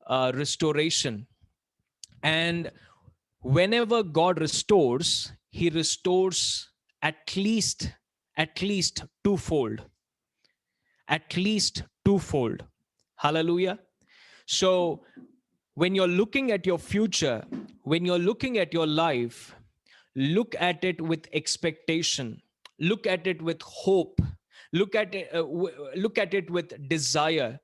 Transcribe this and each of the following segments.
restoration. And whenever God restores, he restores at least twofold. At least twofold. Hallelujah. So when you're looking at your future, when you're looking at your life, look at it with expectation, look at it with hope, look at it with desire.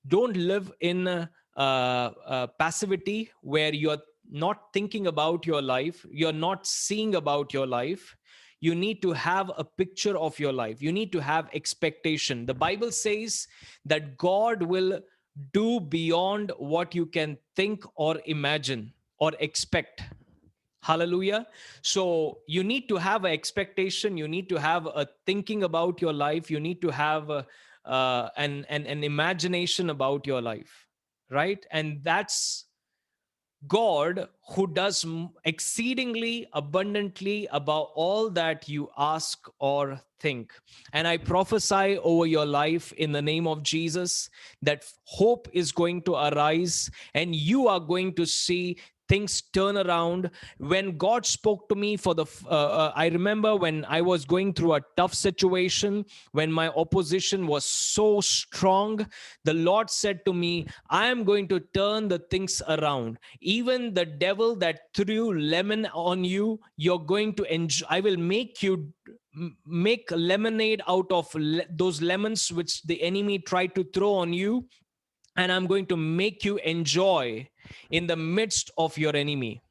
Don't live in passivity where you're not thinking about your life, you're not seeing about your life. You need to have a picture of your life, you need to have expectation. The Bible says that God will do beyond what you can think or imagine or expect. Hallelujah. So you need to have an expectation, you need to have a thinking about your life, you need to have an imagination about your life, right? And that's God who does exceedingly abundantly above all that you ask or think. And I prophesy over your life in the name of Jesus that hope is going to arise and you are going to see things turn around. When God spoke to me I remember when I was going through a tough situation, when my opposition was so strong, the Lord said to me, I am going to turn the things around. Even the devil that threw lemon on you, you're going to enjoy. I will make you make lemonade out of those lemons which the enemy tried to throw on you, and I'm going to make you enjoy in the midst of your enemy.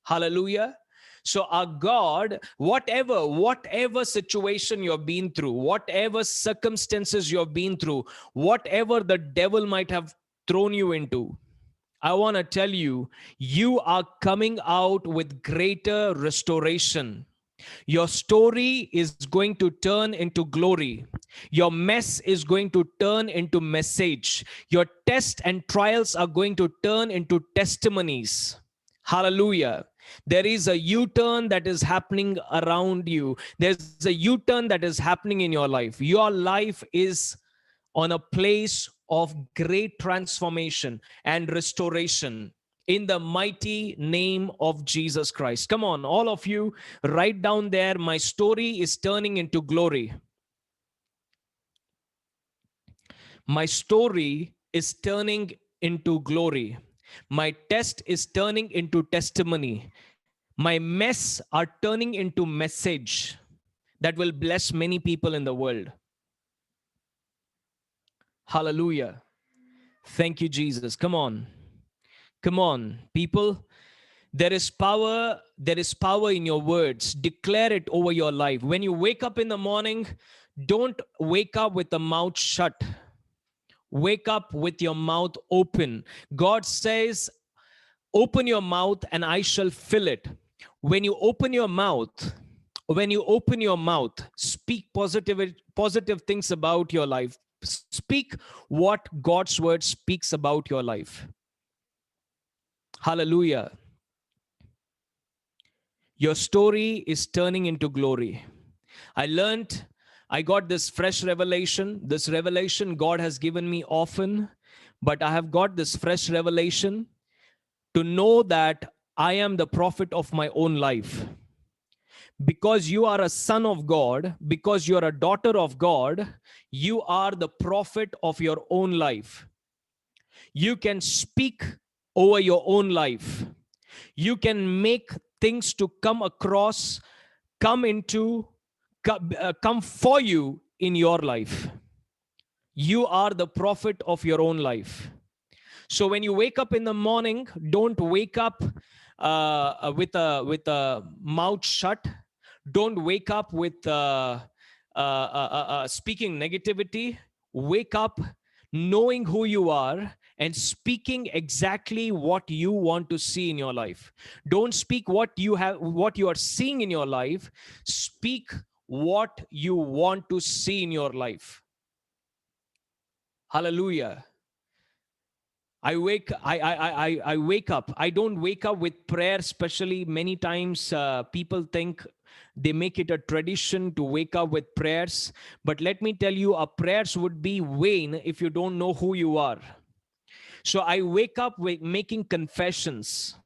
Hallelujah. So our God, whatever situation you've been through, whatever circumstances you've been through, whatever the devil might have thrown you into, I want to tell you, you are coming out with greater restoration. Your story is going to turn into glory. Your mess is going to turn into message. Your tests and trials are going to turn into testimonies. Hallelujah. There is a U-turn that is happening around you. There's a U-turn that is happening in your life. Your life is on a place of great transformation and restoration in the mighty name of Jesus Christ. Come on, all of you, write down there, my story is turning into glory. My story is turning into glory. My test is turning into testimony. My mess are turning into message that will bless many people in the world. Hallelujah. Thank you, Jesus. Come on. Come on, people. There is power in your words. Declare it over your life. When you wake up in the morning, don't wake up with the mouth shut. Wake up with your mouth open. God says, open your mouth and I shall fill it. When you open your mouth, speak positive things about your life. Speak what God's word speaks about your life. Hallelujah. Your story is turning into glory. I got this fresh revelation. This revelation God has given me often, but I have got this fresh revelation to know that I am the prophet of my own life. Because you are a son of God, because you are a daughter of God, you are the prophet of your own life. You can speak over your own life. You can make things to come across, come for you in your life. You are the prophet of your own life. So when you wake up in the morning, don't wake up with a mouth shut. Don't wake up with speaking negativity. Wake up knowing who you are and speaking exactly what you want to see in your life. Don't speak what you are seeing in your life. Speak what you want to see in your life. Hallelujah. I wake up. I don't wake up with prayer, especially many times people think they make it a tradition to wake up with prayers. But let me tell you, our prayers would be vain if you don't know who you are. So I wake up making confessions.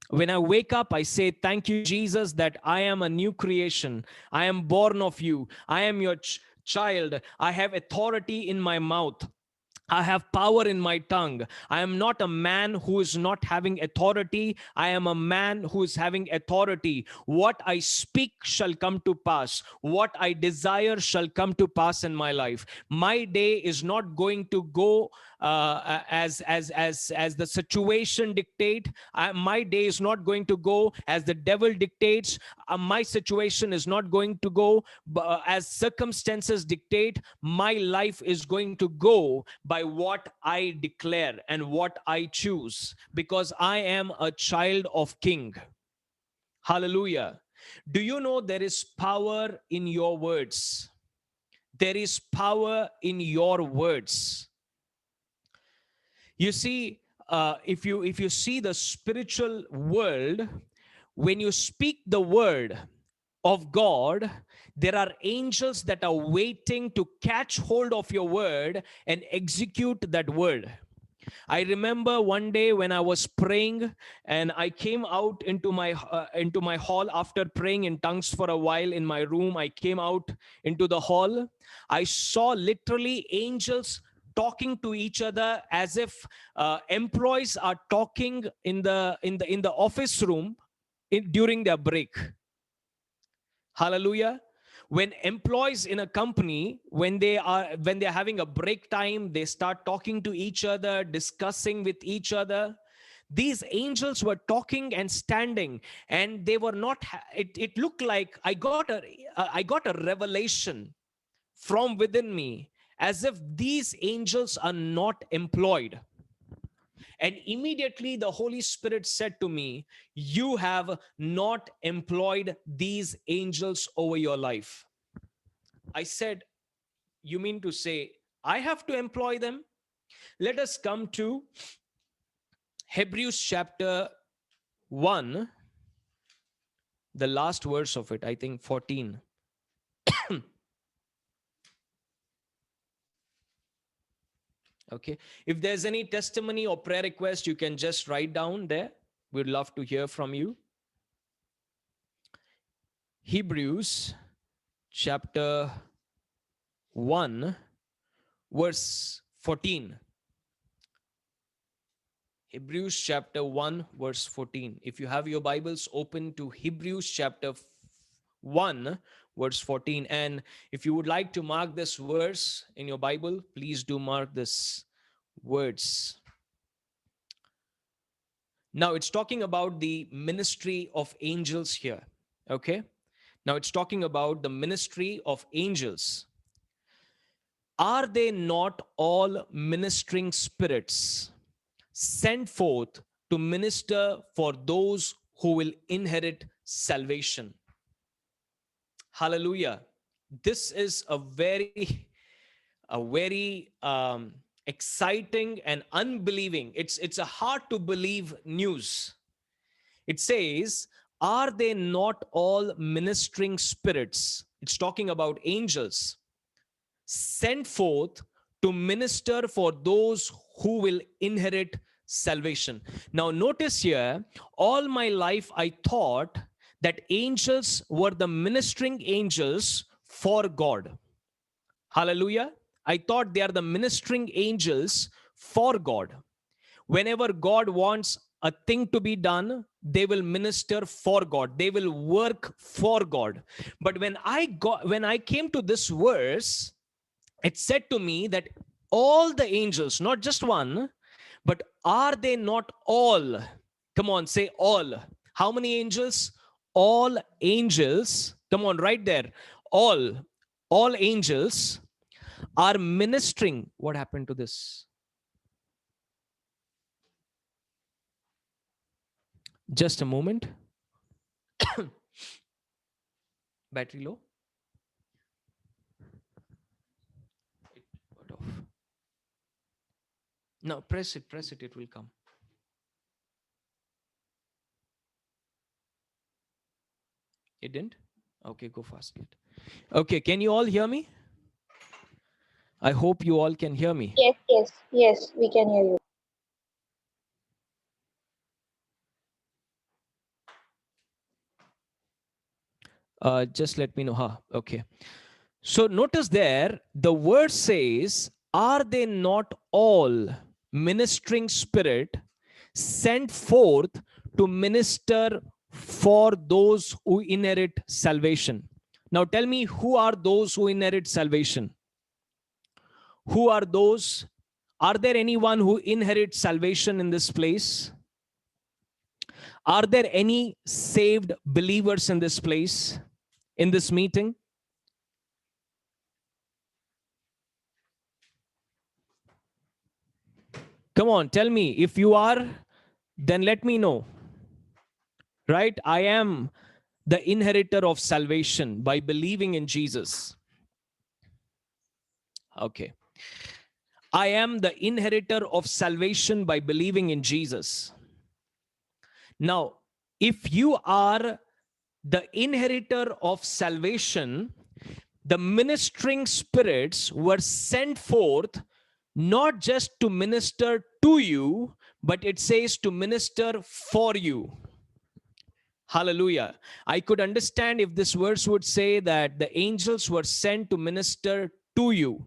When I wake up, I say, thank you, Jesus, that I am a new creation. I am born of you. I am your child. I have authority in my mouth. I have power in my tongue. I am not a man who is not having authority. I am a man who is having authority. What I speak shall come to pass. What I desire shall come to pass in my life. My day is not going to go as the situation dictate. My day is not going to go as the devil dictates. My situation is not going to go as circumstances dictate. My life is going to go by what I declare and what I choose, because I am a child of King. Hallelujah. Do you know there is power in your words? There is power in your words. You see, if you see the spiritual world, when you speak the word of God, there are angels that are waiting to catch hold of your word and execute that word. I remember one day when I was praying, and I came out into my hall after praying in tongues for a while in my room. I came out into the hall. I saw literally angels talking to each other as if employees are talking in the office room during their break. Hallelujah. When employees in a company, when they're having a break time, they start talking to each other, discussing with each other. These angels were talking and standing, and they were not it looked like I got a revelation from within me, as if these angels are not employed. And immediately the Holy Spirit said to me, you have not employed these angels over your life. I said, you mean to say I have to employ them? Let us come to Hebrews chapter 1, the last verse of it, I think 14. Okay. If there's any testimony or prayer request, you can just write down there. We'd love to hear from you. Hebrews chapter 1, verse 14. Hebrews chapter 1, verse 14. If you have your Bibles, open to Hebrews chapter 1, verse 14. And if you would like to mark this verse in your Bible, please do mark this words. Now it's talking about the ministry of angels here. Okay. Now it's talking about the ministry of angels. Are they not all ministering spirits sent forth to minister for those who will inherit salvation? Hallelujah. This is a very exciting and unbelieving. It's a hard to believe news. It says, are they not all ministering spirits? It's talking about angels sent forth to minister for those who will inherit salvation. Now, notice here, all my life I thought that angels were the ministering angels for God. Hallelujah. I thought they are the ministering angels for God. Whenever God wants a thing to be done, they will minister for God. They will work for God. But when I came to this verse, it said to me that all the angels, not just one, but are they not all? Come on, say all. How many angels? All angels. Come on, right there. All angels are ministering. What happened to this? Just a moment. Battery low. It got off. No, press it, it will come. It didn't? Okay, go fast. Okay, can you all hear me? I hope you all can hear me. Yes, yes, yes, we can hear you. Just let me know. Okay. So notice there, the word says, are they not all ministering spirit sent forth to minister for those who inherit salvation? Now tell me, who are those who inherit salvation? Who are those? Are there anyone who inherits salvation in this place? Are there any saved believers in this place, in this meeting? Come on, tell me. If you are, then let me know. Right? I am the inheritor of salvation by believing in Jesus. Okay. I am the inheritor of salvation by believing in Jesus. Now, if you are the inheritor of salvation, the ministering spirits were sent forth not just to minister to you, but it says to minister for you. Hallelujah. I could understand if this verse would say that the angels were sent to minister to you,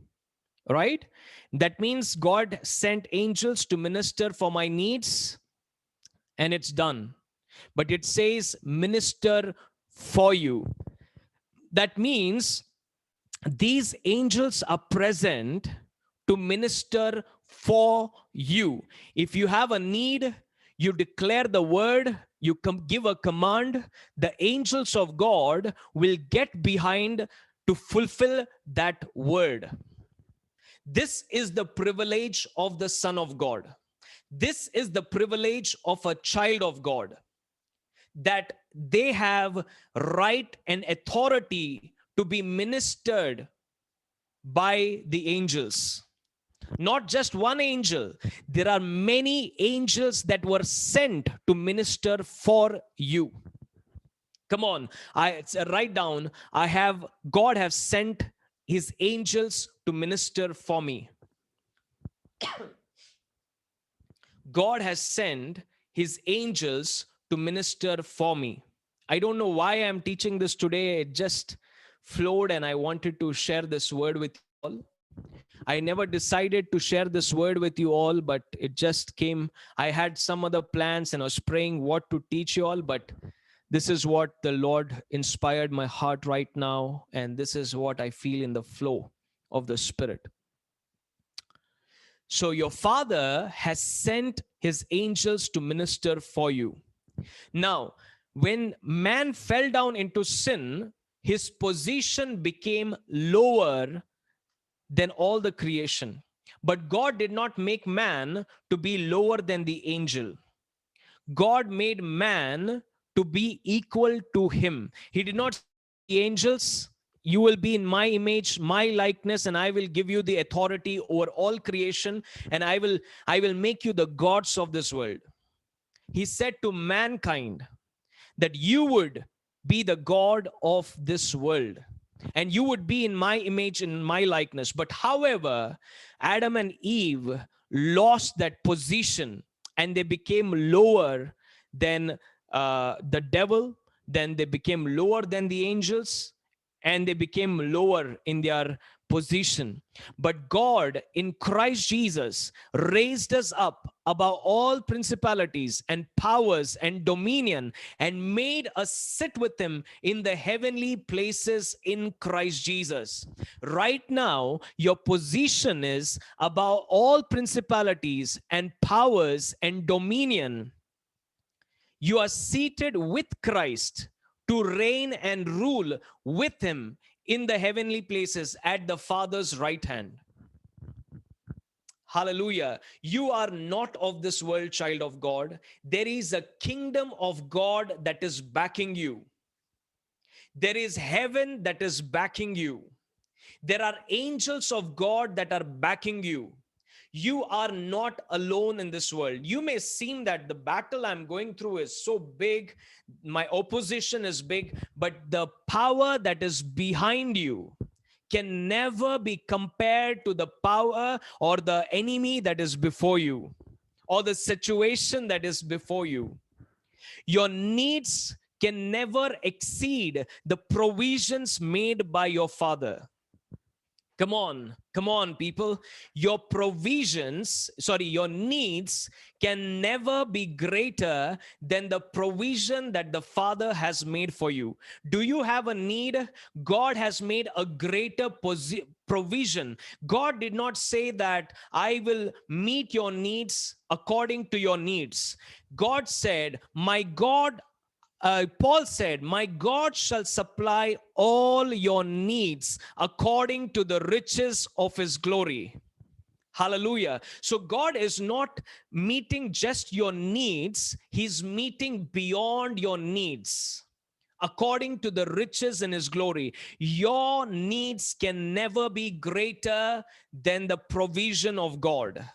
right? That means God sent angels to minister for my needs, and it's done. But it says minister for you. That means these angels are present to minister for you. If you have a need, you declare the word, you give a command, the angels of God will get behind to fulfill that word. This is the privilege of the Son of God. This is the privilege of a child of God, that they have right and authority to be ministered by the angels. Not just one angel, there are many angels that were sent to minister for you. Come on, I write down, God have sent his angels to minister for me. God has sent his angels to minister for me. I don't know why I'm teaching this today. It just flowed and I wanted to share this word with you all. I never decided to share this word with you all, but it just came. I had some other plans and I was praying what to teach you all, but this is what the Lord inspired my heart right now. And this is what I feel in the flow of the Spirit. So your Father has sent his angels to minister for you. Now, when man fell down into sin, his position became lower than all the creation. But God did not make man to be lower than the angel. God made man to be equal to him. He did not say the angels, you will be in my image, my likeness, and I will give you the authority over all creation, and I will make you the gods of this world. He said to mankind that you would be the God of this world and you would be in my image, in my likeness. But however, Adam and Eve lost that position and they became lower than the devil, then they became lower than the angels, and they became lower in their position. But God in Christ Jesus raised us up above all principalities and powers and dominion and made us sit with him in the heavenly places in Christ Jesus. Right now, your position is above all principalities and powers and dominion. You are seated with Christ to reign and rule with him in the heavenly places at the Father's right hand. Hallelujah. You are not of this world, child of God. There is a kingdom of God that is backing you. There is heaven that is backing you. There are angels of God that are backing you. You are not alone in this world. You may seem that the battle I'm going through is so big, my opposition is big, but the power that is behind you can never be compared to the power or the enemy that is before you, or the situation that is before you. Your needs can never exceed the provisions made by your Father. Come on, people. Your your needs can never be greater than the provision that the Father has made for you. Do you have a need? God has made a greater provision. God did not say that I will meet your needs according to your needs. God said, my God, Paul said, my God shall supply all your needs according to the riches of his glory. Hallelujah. So God is not meeting just your needs, he's meeting beyond your needs according to the riches in his glory. Your needs can never be greater than the provision of God.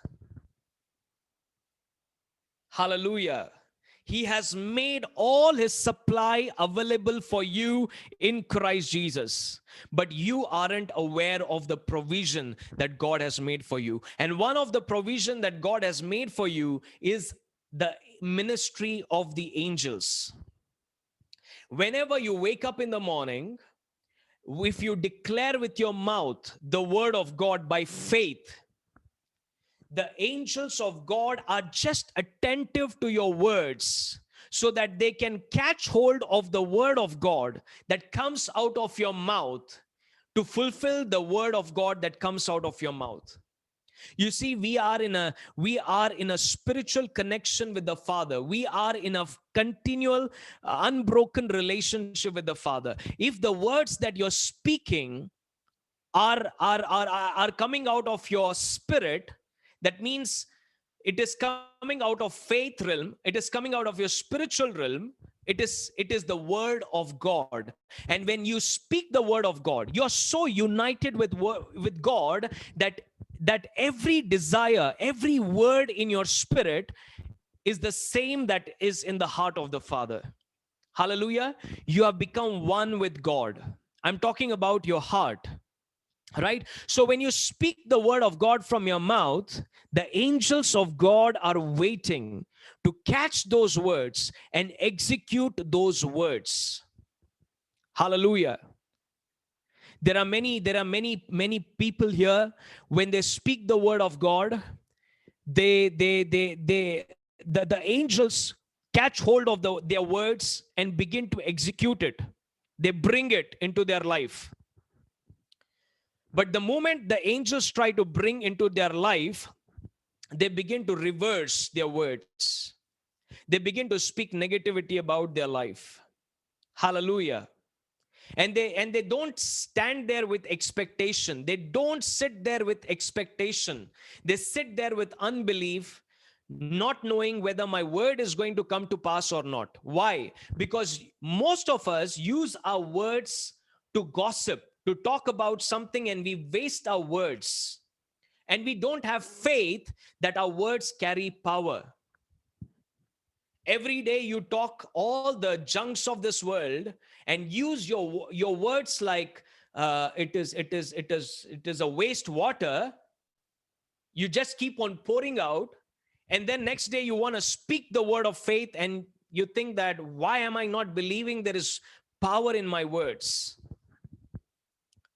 Hallelujah. He has made all his supply available for you in Christ Jesus. But you aren't aware of the provision that God has made for you. And one of the provision that God has made for you is the ministry of the angels. Whenever you wake up in the morning, if you declare with your mouth the word of God by faith, the angels of God are just attentive to your words so that they can catch hold of the word of God that comes out of your mouth to fulfill the word of God that comes out of your mouth. You see, we are in a spiritual connection with the Father. We are in a continual, unbroken relationship with the Father. If the words that you're speaking are coming out of your spirit, that means it is coming out of faith realm, it is coming out of your spiritual realm, it is the word of God. And when you speak the word of God, you're so united with God that every desire, every word in your spirit is the same that is in the heart of the Father. Hallelujah. You have become one with God. I'm talking about your heart. Right? So when you speak the word of God from your mouth, the angels of God are waiting to catch those words and execute those words. Hallelujah. There are many people here, when they speak the word of God, the angels catch hold of their words and begin to execute it. They bring it into their life. But the moment the angels try to bring into their life, they begin to reverse their words. They begin to speak negativity about their life. Hallelujah. And they don't stand there with expectation. They don't sit there with expectation. They sit there with unbelief, not knowing whether my word is going to come to pass or not. Why? Because most of us use our words to gossip, to talk about something, and we waste our words. And we don't have faith that our words carry power. Every day you talk all the junks of this world and use your words like it is a waste water. You just keep on pouring out, and then next day you want to speak the word of faith, and you think that, why am I not believing there is power in my words?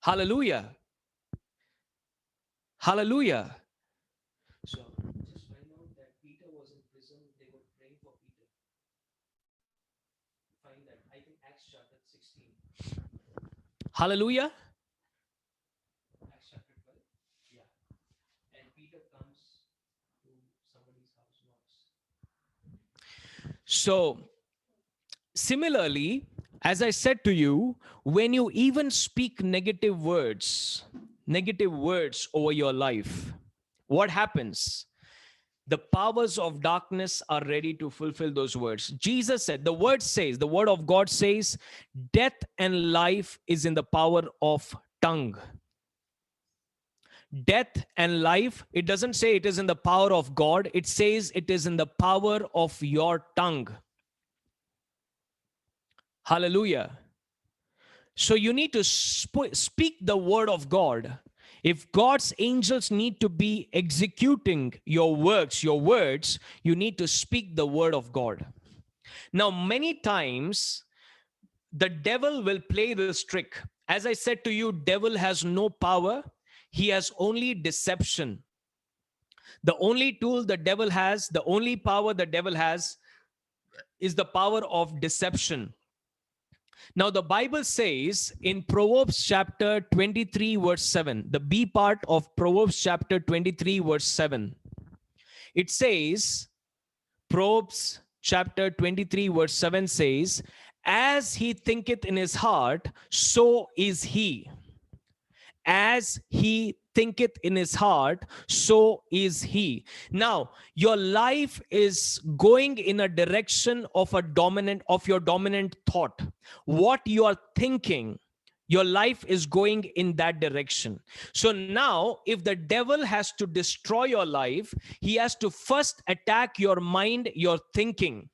Hallelujah. Hallelujah. So just find out that Peter was in prison. They were praying for Peter. Find that. I think Acts chapter 16. Hallelujah. Acts chapter 12. Yeah. And Peter comes to somebody's house, knocks. So similarly, as I said to you, when you even speak negative words over your life, what happens? The powers of darkness are ready to fulfill those words. Jesus said, the word of God says, death and life is in the power of tongue. Death and life, it doesn't say it is in the power of God. It says it is in the power of your tongue. Hallelujah. So you need to speak the word of God. If God's angels need to be executing your works, your words, you need to speak the word of God. Now, many times the devil will play this trick. As I said to you, devil has no power. He has only deception. The only tool the devil has, the only power the devil has is the power of deception. Now, the Bible says in Proverbs chapter 23, verse 7, the B part of Proverbs chapter 23, verse 7, it says, Proverbs chapter 23, verse 7 says, as he thinketh in his heart, so is he. As he thinketh in his heart, so is he. Now, your life is going in a direction of your dominant thought. What you are thinking, your life is going in that direction. So now, if the devil has to destroy your life, he has to first attack your mind, your thinking.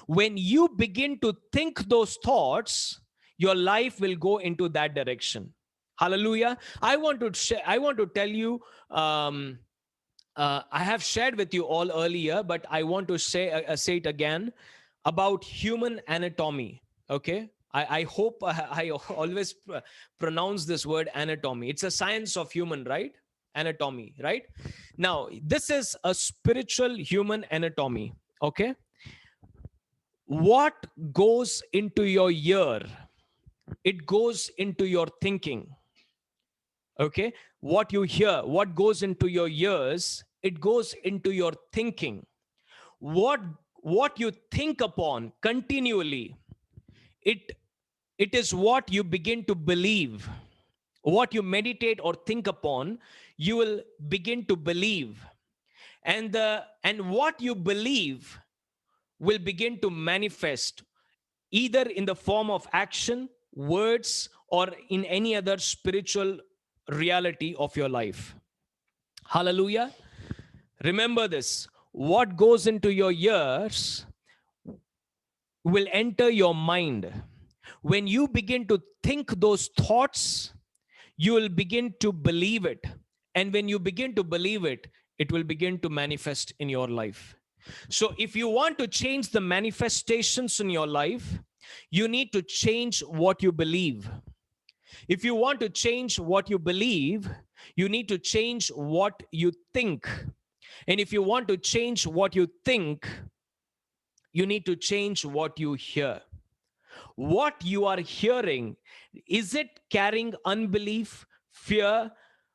When you begin to think those thoughts, your life will go into that direction. Hallelujah. I want to tell you, I have shared with you all earlier, but I want to say it again about human anatomy. Okay. I hope I always pronounce this word anatomy. It's a science of human, right? Anatomy, right? Now, this is a spiritual human anatomy. Okay. What goes into your ear, it goes into your thinking. Okay, what you hear, what goes into your ears, it goes into your thinking. What you think upon continually, it is what you begin to believe. What you meditate or think upon, you will begin to believe. And what you believe will begin to manifest either in the form of action, words, or in any other spiritual reality of your life. Hallelujah. Remember this. What goes into your ears will enter your mind. When you begin to think those thoughts, you will begin to believe it. And when you begin to believe it, it will begin to manifest in your life. So if you want to change the manifestations in your life, you need to change what you believe. If you want to change what you believe, you need to change what you think. And if you want to change what you think, you need to change what you hear. What you are hearing, is it carrying unbelief, fear,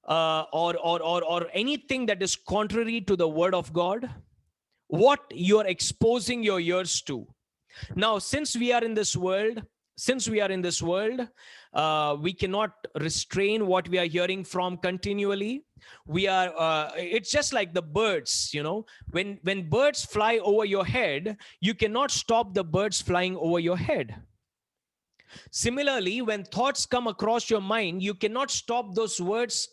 or anything that is contrary to the word of God? What you're exposing your ears to. Now, since we are in this world, we cannot restrain what we are hearing from continually. We are it's just like the birds, when birds fly over your head, you cannot stop the birds flying over your head. Similarly, when thoughts come across your mind, you cannot stop those words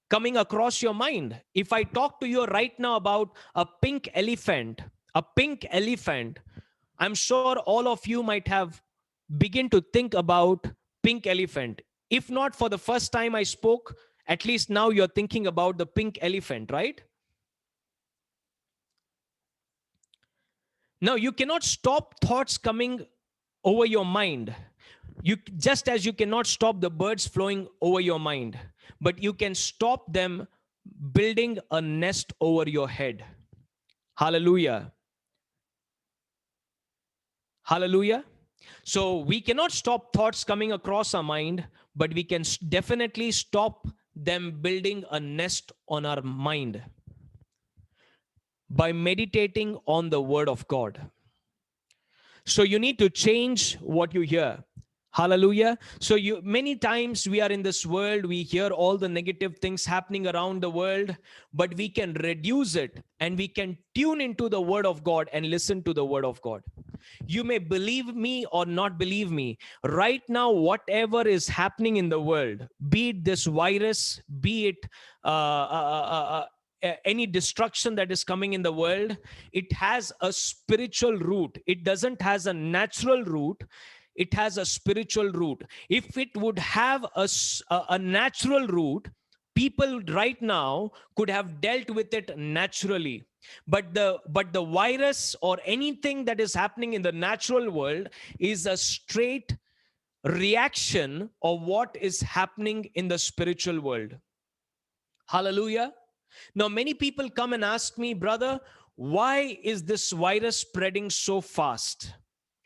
coming across your mind. If I talk to you right now about a pink elephant, I'm sure all of you might have begin to think about pink elephant. If not for the first time I spoke, at least now you're thinking about the pink elephant, right? Now, you cannot stop thoughts coming over your mind. Just as you cannot stop the birds flowing over your mind, but you can stop them building a nest over your head. Hallelujah. Hallelujah. So we cannot stop thoughts coming across our mind, but we can definitely stop them building a nest on our mind by meditating on the word of God. So you need to change what you hear. Hallelujah. So many times we are in this world, we hear all the negative things happening around the world, but we can reduce it and we can tune into the word of God and listen to the word of God. You may believe me or not believe me. Right now, whatever is happening in the world, be it this virus, be it any destruction that is coming in the world, it has a spiritual root. It doesn't has a natural root. it has a spiritual root. If it would have a natural root, people right now could have dealt with it naturally. But the virus or anything that is happening in the natural world is a straight reaction of what is happening in the spiritual world. Hallelujah. Now, many people come and ask me, brother, why is this virus spreading so fast?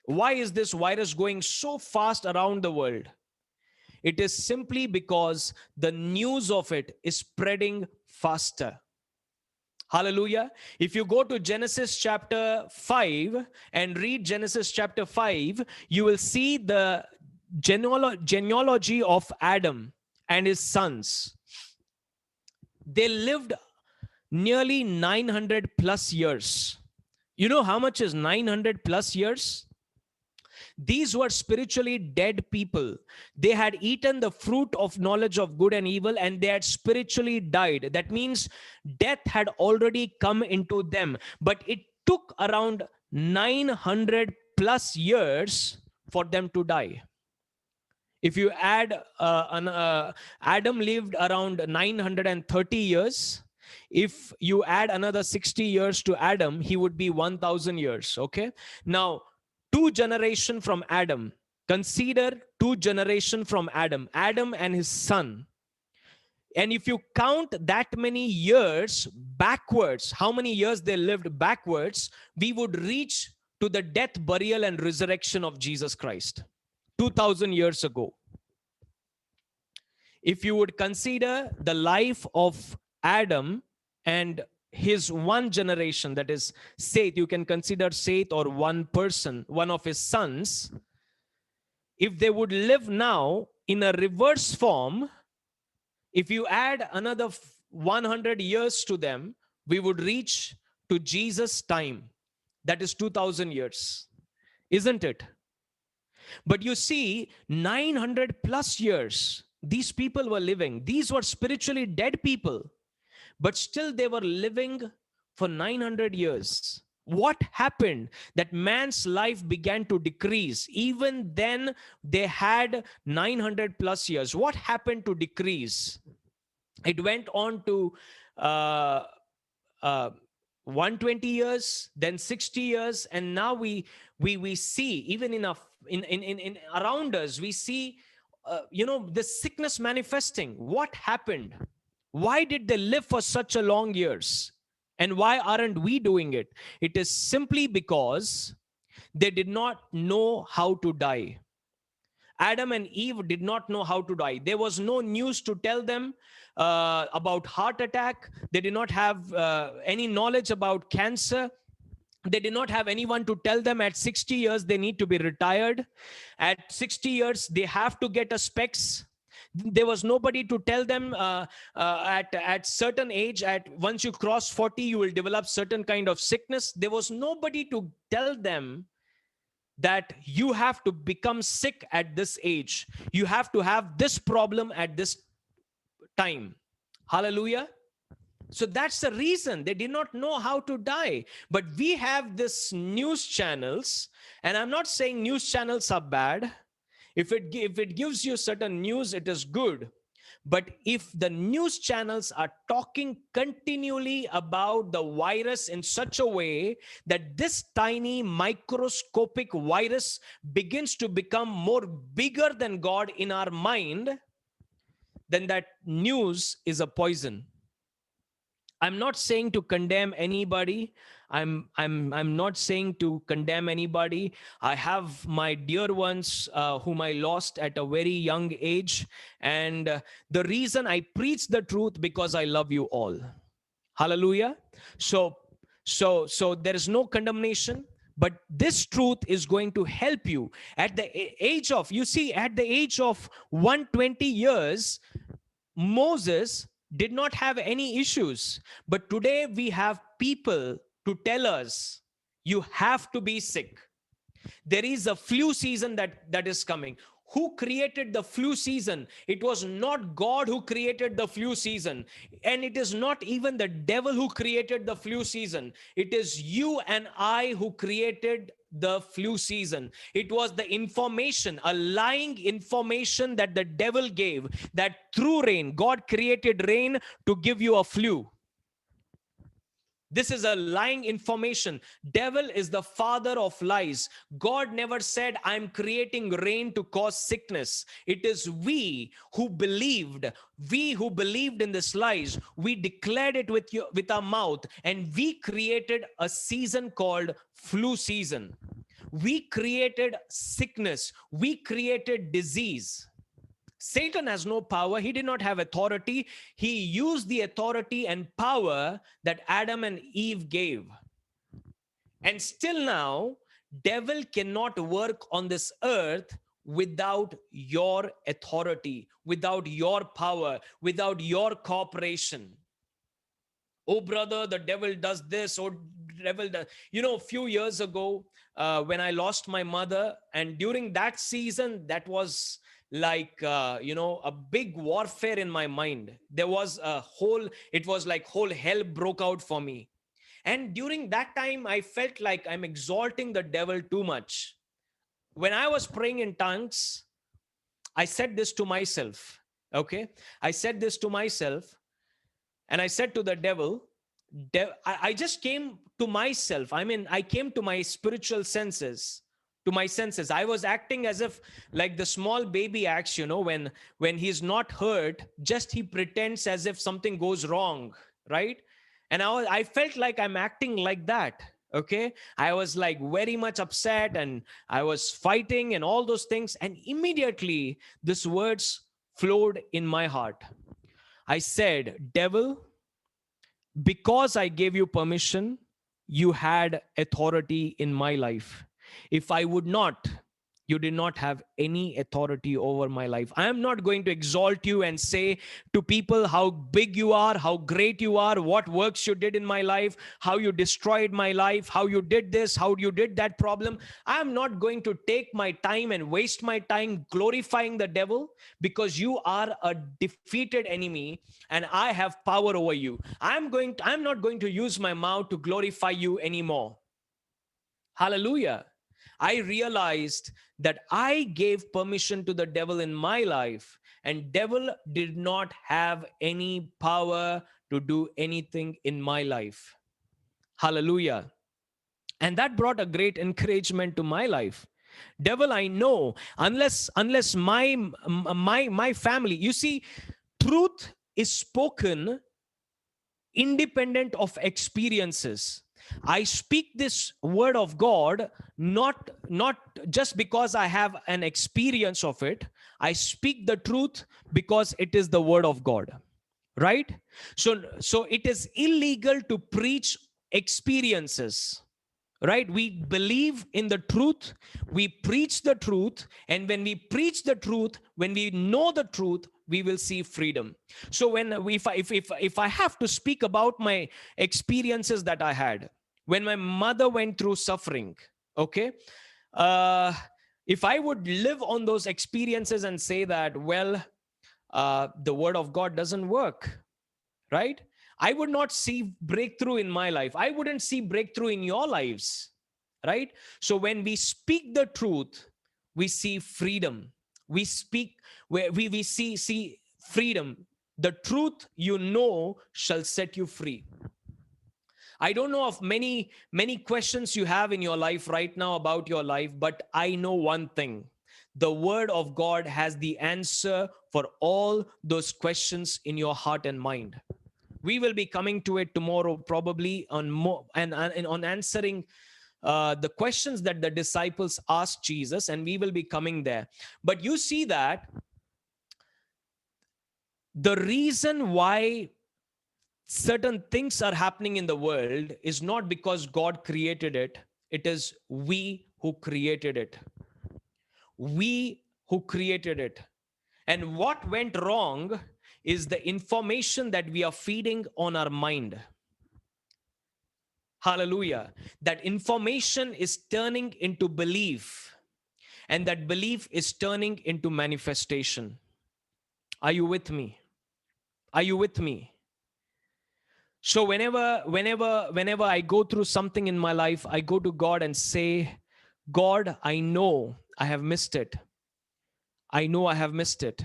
Why is this virus going so fast around the world? It is simply because the news of it is spreading faster. Hallelujah. If you go to Genesis chapter 5 and read Genesis chapter 5, you will see the genealogy of Adam and his sons. They lived nearly 900 plus years. You know how much is 900 plus years? These were spiritually dead people. They had eaten the fruit of knowledge of good and evil, and they had spiritually died. That means death had already come into them. But it took around 900 plus years for them to die. If you add, Adam lived around 930 years. If you add another 60 years to Adam, he would be 1,000 years. Okay. Now, 2 generations from Adam. Consider 2 generations from Adam and his son. And if you count that many years backwards, how many years they lived backwards, we would reach to the death, burial, and resurrection of Jesus Christ 2,000 years ago. If you would consider the life of Adam and his one generation, that is Seth, you can consider Seth or one person, one of his sons. If they would live now in a reverse form, if you add another 100 years to them, we would reach to Jesus' time. That is 2,000 years, isn't it? But you see, 900 plus years, these people were living. These were spiritually dead people, but still they were living for 900 years. What happened? That man's life began to decrease. Even then, they had 900 plus years. What happened to decrease? It went on to 120 years, then 60 years, and now we see even in around us, we see the sickness manifesting. What happened? Why did they live for such a long years? And why aren't we doing it? It is simply because they did not know how to die. Adam and Eve did not know how to die. There was no news to tell them about heart attack. They did not have any knowledge about cancer. They did not have anyone to tell them at 60 years they need to be retired. At 60 years, they have to get a specs. There was nobody to tell them at certain age, once you cross 40, you will develop certain kind of sickness. There was nobody to tell them that you have to become sick at this age. You have to have this problem at this time. Hallelujah. So that's the reason they did not know how to die. But we have this news channels, and I'm not saying news channels are bad. If it gives you certain news, it is good. But if the news channels are talking continually about the virus in such a way that this tiny microscopic virus begins to become more bigger than God in our mind, then that news is a poison. I'm not saying to condemn anybody. I'm not saying to condemn anybody. I have my dear ones whom I lost at a very young age, and the reason I preach the truth because I love you all. Hallelujah. So there is no condemnation, but this truth is going to help you at the age of, you see, at the age of 120 years, Moses did not have any issues. But today we have people to tell us, you have to be sick. There is a flu season that is coming. Who created the flu season? It was not God who created the flu season. And it is not even the devil who created the flu season. It is you and I who created the flu season. It was the information, a lying information that the devil gave, that through rain, God created rain to give you a flu. This is a lying information. Devil is the father of lies. God never said, I'm creating rain to cause sickness. It is we who believed in this lies. We declared it with our mouth, and we created a season called flu season. We created sickness. We created disease. Satan has no power. He did not have authority. He used the authority and power that Adam and Eve gave. And still now, devil cannot work on this earth without your authority, without your power, without your cooperation. Oh, brother, the devil does this, or devil does. A few years ago, when I lost my mother, and during that season, that was like a big warfare in my mind. There was it was like whole hell broke out for me. And during that time, I felt like I'm exalting the devil too much. When I was praying in tongues, I said this to myself. Okay, I said this to myself, and I said to the devil, I just came to myself. I mean, I came to my spiritual senses, to my senses. I was acting as if like the small baby acts, when he's not hurt, just he pretends as if something goes wrong, right? And I felt like I'm acting like that. Okay, I was like very much upset, and I was fighting and all those things. And immediately these words flowed in my heart. I said, devil, because I gave you permission, you had authority in my life. If I would not, you did not have any authority over my life. I am not going to exalt you and say to people how big you are, how great you are, what works you did in my life, how you destroyed my life, how you did this, how you did that problem. I am not going to take my time and waste my time glorifying the devil, because you are a defeated enemy and I have power over you. I'm not going to use my mouth to glorify you anymore. Hallelujah. I realized that I gave permission to the devil in my life, and devil did not have any power to do anything in my life. Hallelujah. And that brought a great encouragement to my life. Devil, I know, unless my family, you see, truth is spoken independent of experiences. I speak this word of God not just because I have an experience of it. I speak the truth because it is the word of God, right? So it is illegal to preach experiences, right? We believe in the truth, we preach the truth, and when we preach the truth, when we know the truth, we will see freedom. So if I have to speak about my experiences that I had when my mother went through suffering, okay, if I would live on those experiences and say that, well, the word of God doesn't work, right? I would not see breakthrough in my life. I wouldn't see breakthrough in your lives, right? So when we speak the truth, we see freedom. We speak where we see freedom. The truth shall set you free. I don't know of many questions you have in your life right now about your life, but I know one thing. The word of God has the answer for all those questions in your heart and mind. We will be coming to it tomorrow, probably on more and on answering the questions that the disciples asked Jesus, and we will be coming there. But you see that the reason why certain things are happening in the world is not because God created it. It is we who created it. We who created it. And what went wrong is the information that we are feeding on our mind. Hallelujah. That information is turning into belief, and that belief is turning into manifestation. Are you with me? Are you with me? So whenever I go through something in my life, I go to God and say, God, I know I have missed it. I know I have missed it.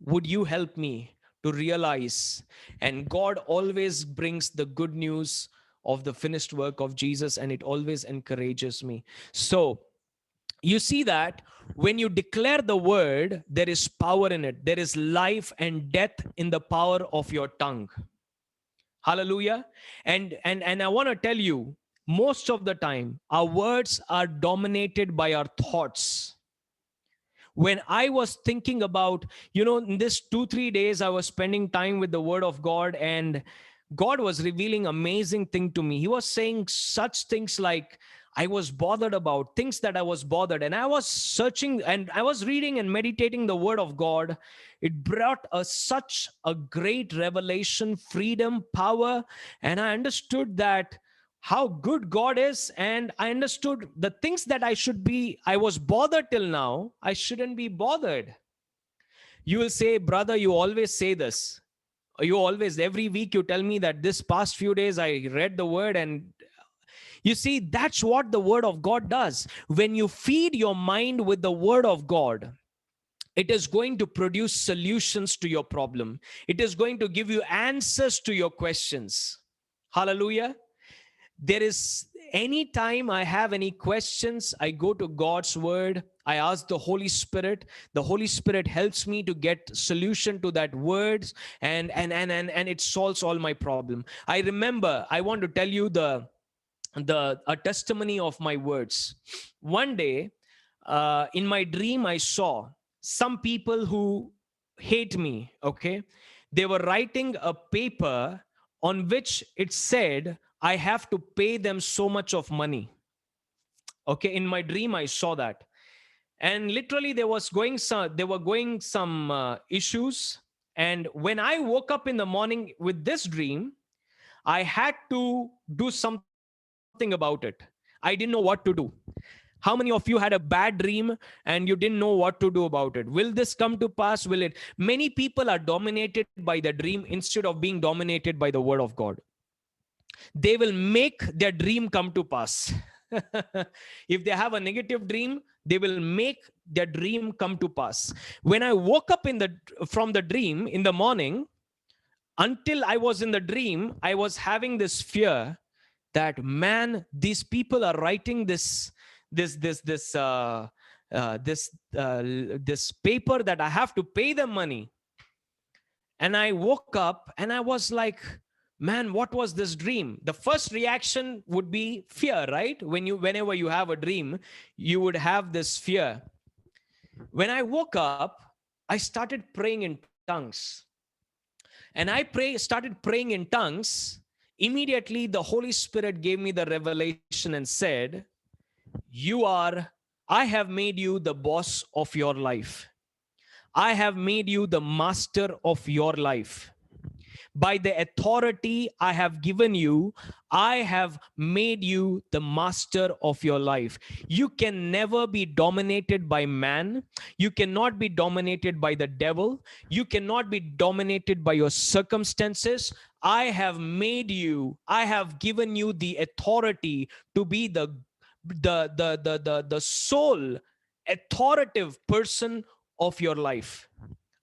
Would you help me to realize? And God always brings the good news of the finished work of Jesus, and it always encourages me. So, you see that when you declare the word, there is power in it. There is life and death in the power of your tongue. Hallelujah. And I want to tell you, most of the time our words are dominated by our thoughts. When I was thinking about, in this 2-3 days, I was spending time with the word of God, and God was revealing amazing thing to me. He was saying such things like, I was bothered about things that I was bothered, and I was searching and I was reading and meditating the word of God. It brought such a great revelation, freedom, power, and I understood that how good God is. And I understood the things that I was bothered till now, I shouldn't be bothered. You will say, brother, you always say this. You always, every week, you tell me that this past few days I read the word. And you see, that's what the word of God does. When you feed your mind with the word of God, it is going to produce solutions to your problem. It is going to give you answers to your questions. Hallelujah. There is anytime I have any questions, I go to God's word. I ask the Holy Spirit. The Holy Spirit helps me to get solution to that words, and it solves all my problem. I remember, I want to tell you a testimony of my words. One day, in my dream, I saw some people who hate me. Okay, they were writing a paper on which it said I have to pay them so much of money. Okay, in my dream, I saw that, and literally there were going some issues. And when I woke up in the morning with this dream, I had to do something about it. I didn't know what to do. How many of you had a bad dream and you didn't know what to do about it? Will this come to pass? Will it? Many people are dominated by the dream instead of being dominated by the word of God. They will make their dream come to pass. If they have a negative dream, they will make their dream come to pass. When I woke up from the dream in the morning, until I was in the dream, I was having this fear that, man, these people are writing this this this uh, this paper that I have to pay them money. And I woke up and I was like, man, what was this dream? The first reaction would be fear, right? Whenever you have a dream, you would have this fear. When I woke up, I started praying in tongues. And started praying in tongues. Immediately, the Holy Spirit gave me the revelation and said, I have made you the boss of your life. I have made you the master of your life. By the authority I have given you, I have made you the master of your life. You can never be dominated by man. You cannot be dominated by the devil. You cannot be dominated by your circumstances. I have given you the authority to be the sole authoritative person of your life.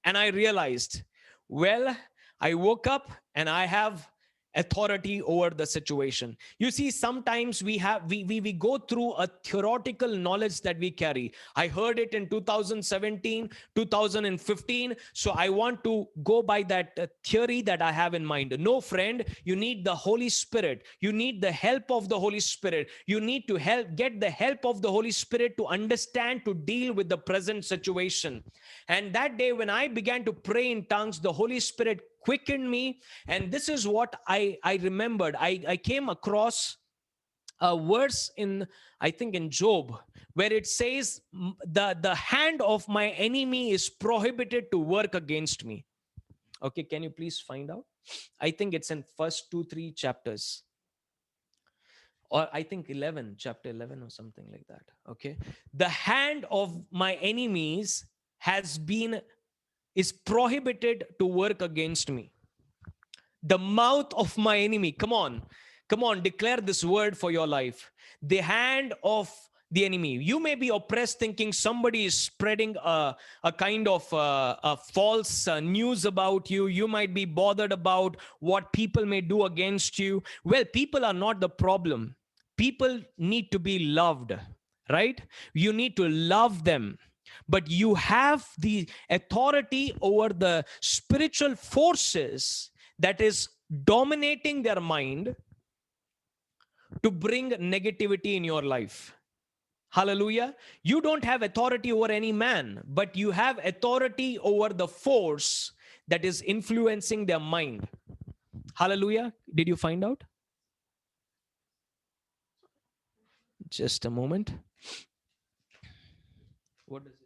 And I realized, well, I woke up and I have authority over the situation. You see, sometimes we go through a theoretical knowledge that we carry. I heard it in 2017, 2015, so I want to go by that theory that I have in mind. No, friend, you need the Holy Spirit. You need the help of the Holy Spirit. You need to get the help of the Holy Spirit to understand, to deal with the present situation. And that day when I began to pray in tongues, the Holy Spirit quickened me. And this is what I remembered. I came across a verse I think in Job, where it says, the hand of my enemy is prohibited to work against me. Okay, can you please find out? I think it's in first 2-3 chapters, or I think chapter 11 or something like that. Okay, the hand of my enemies is prohibited to work against me. The mouth of my enemy, come on, declare this word for your life. The hand of the enemy. You may be oppressed thinking somebody is spreading a kind of a false news about you. You might be bothered about what people may do against you. Well, people are not the problem. People need to be loved, right? You need to love them. But you have the authority over the spiritual forces that is dominating their mind to bring negativity in your life. Hallelujah. You don't have authority over any man, but you have authority over the force that is influencing their mind. Hallelujah. Did you find out? Just a moment. What does it say?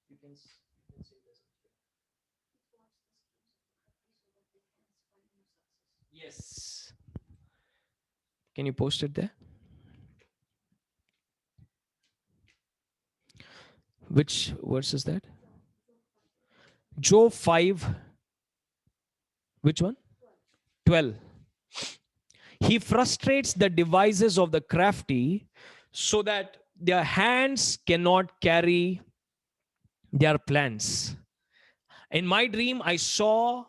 You can say this. Yes. Can you post it there? Which verse is that? Job 5. Which one? 12. He frustrates the devices of the crafty so that their hands cannot carry their plans. In my dream, I saw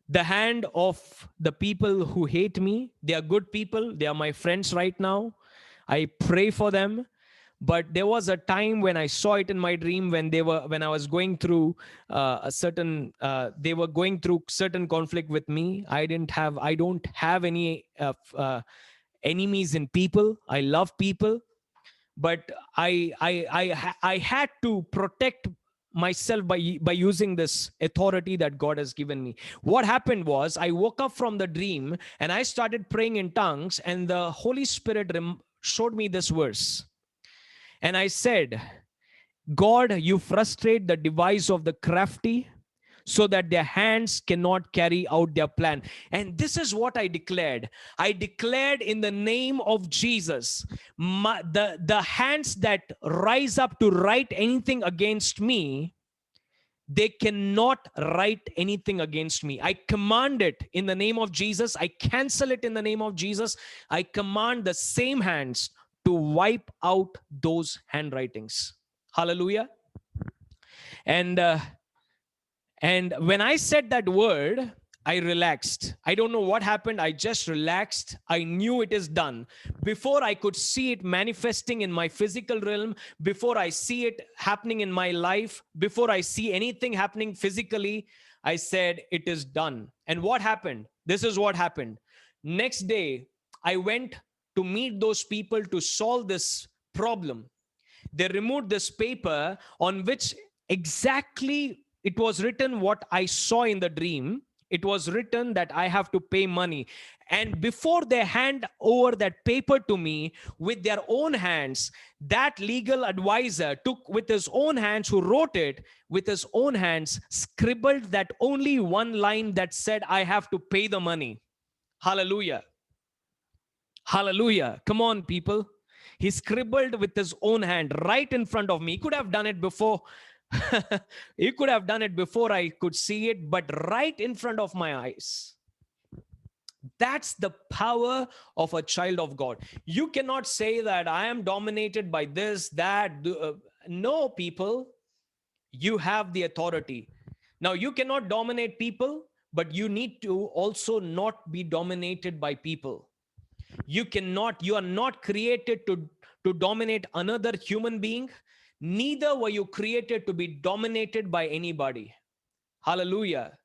the hand of the people who hate me. They are good people. They are my friends right now. I pray for them. But there was a time when I saw it in my dream when I was going through they were going through certain conflict with me. I don't have any enemies in people. I love people, but I had to protect myself by using this authority that God has given me. What happened was I woke up from the dream and I started praying in tongues, and the Holy Spirit showed me this verse. And I said, God, you frustrate the device of the crafty so that their hands cannot carry out their plan. And this is what I declared. I declared in the name of Jesus, the hands that rise up to write anything against me, they cannot write anything against me. I command it in the name of Jesus. I cancel it in the name of Jesus. I command the same hands to wipe out those handwritings. Hallelujah. And when I said that word, I relaxed. I don't know what happened. I just relaxed. I knew it is done. Before I could see it manifesting in my physical realm, before I see it happening in my life, before I see anything happening physically, I said, it is done. And what happened? This is what happened. Next day, I went to meet those people to solve this problem. They removed this paper on which exactly it was written what I saw in the dream. It was written that I have to pay money. And before they hand over that paper to me with their own hands, that legal advisor took with his own hands, who wrote it with his own hands, scribbled that only one line that said, I have to pay the money. Hallelujah. Hallelujah. Come on, people. He scribbled with his own hand right in front of me. He could have done it before. He could have done it before I could see it, but right in front of my eyes. That's the power of a child of God. You cannot say that I am dominated by this, that. No, people. You have the authority. Now, you cannot dominate people, but you need to also not be dominated by people. You are not created to dominate another human being. Neither were you created to be dominated by anybody. Hallelujah.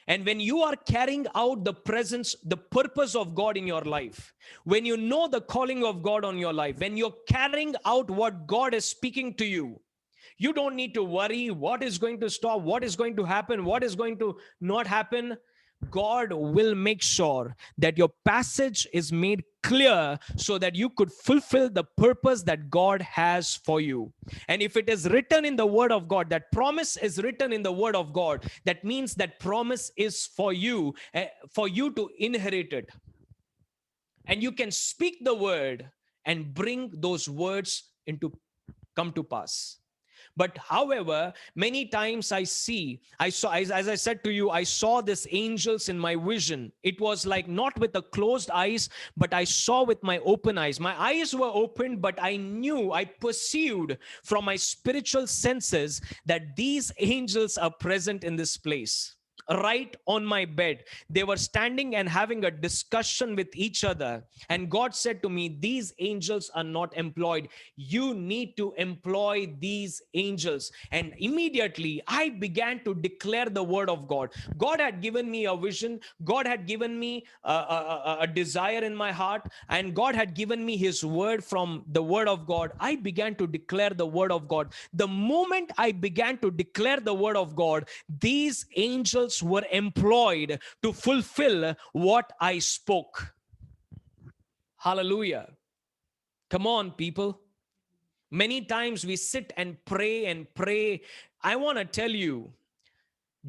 And when you are carrying out the presence, the purpose of God in your life, when you know the calling of God on your life, when you're carrying out what God is speaking to you, you don't need to worry what is going to stop, what is going to happen, what is going to not happen. God will make sure that your passage is made clear so that you could fulfill the purpose that God has for you. And if it is written in the word of God, that promise is written in the word of God, that means that promise is for you to inherit it. And you can speak the word and bring those words come to pass. But however, many times I saw, as I said to you, I saw these angels in my vision. It was like not with the closed eyes, but I saw with my open eyes. My eyes were opened, but I knew, I perceived from my spiritual senses that these angels are present in this place. Right on my bed, they were standing and having a discussion with each other. And God said to me, these angels are not employed. You need to employ these angels. And immediately I began to declare the word of God. God had given me a vision. God had given me a desire in my heart, and God had given me his word from the word of God. I began to declare the word of God. The moment I began to declare the word of God, these angels were employed to fulfill what I spoke. Hallelujah. Come on, people. Many times we sit and pray and pray. I want to tell you,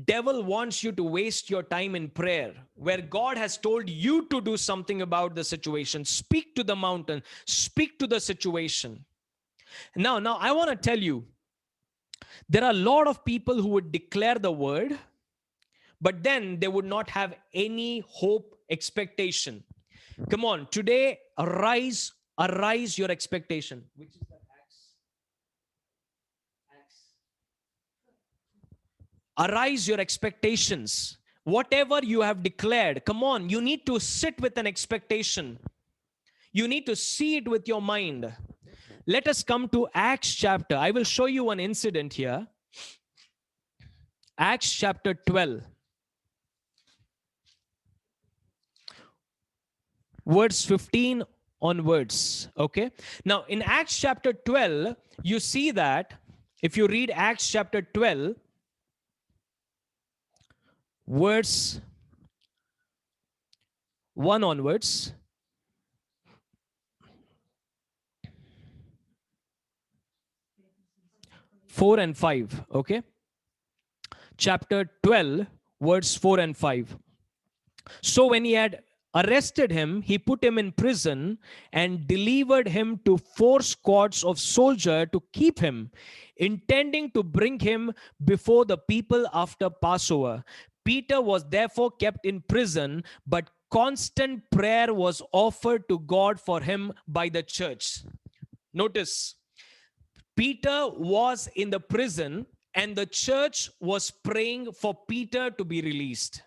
devil wants you to waste your time in prayer where God has told you to do something about the situation. Speak to the mountain, speak to the situation. Now I want to tell you, there are a lot of people who would declare the word, but then they would not have any hope, expectation. Come on, today, arise your expectation. Which is the Acts. Arise your expectations. Whatever you have declared, come on, you need to sit with an expectation. You need to see it with your mind. Let us come to Acts chapter. I will show you an incident here. Acts chapter 12. Verse 15 onwards. Okay. Now in Acts chapter 12, you see that if you read Acts chapter 12, verse 1 onwards, four and 5. Okay. Chapter 12, verse 4 and 5. So when he had arrested him, he put him in prison and delivered him to 4 squads of soldiers to keep him, intending to bring him before the people after Passover. Peter was therefore kept in prison, but constant prayer was offered to God for him by the church. Notice, Peter was in the prison and the church was praying for Peter to be released.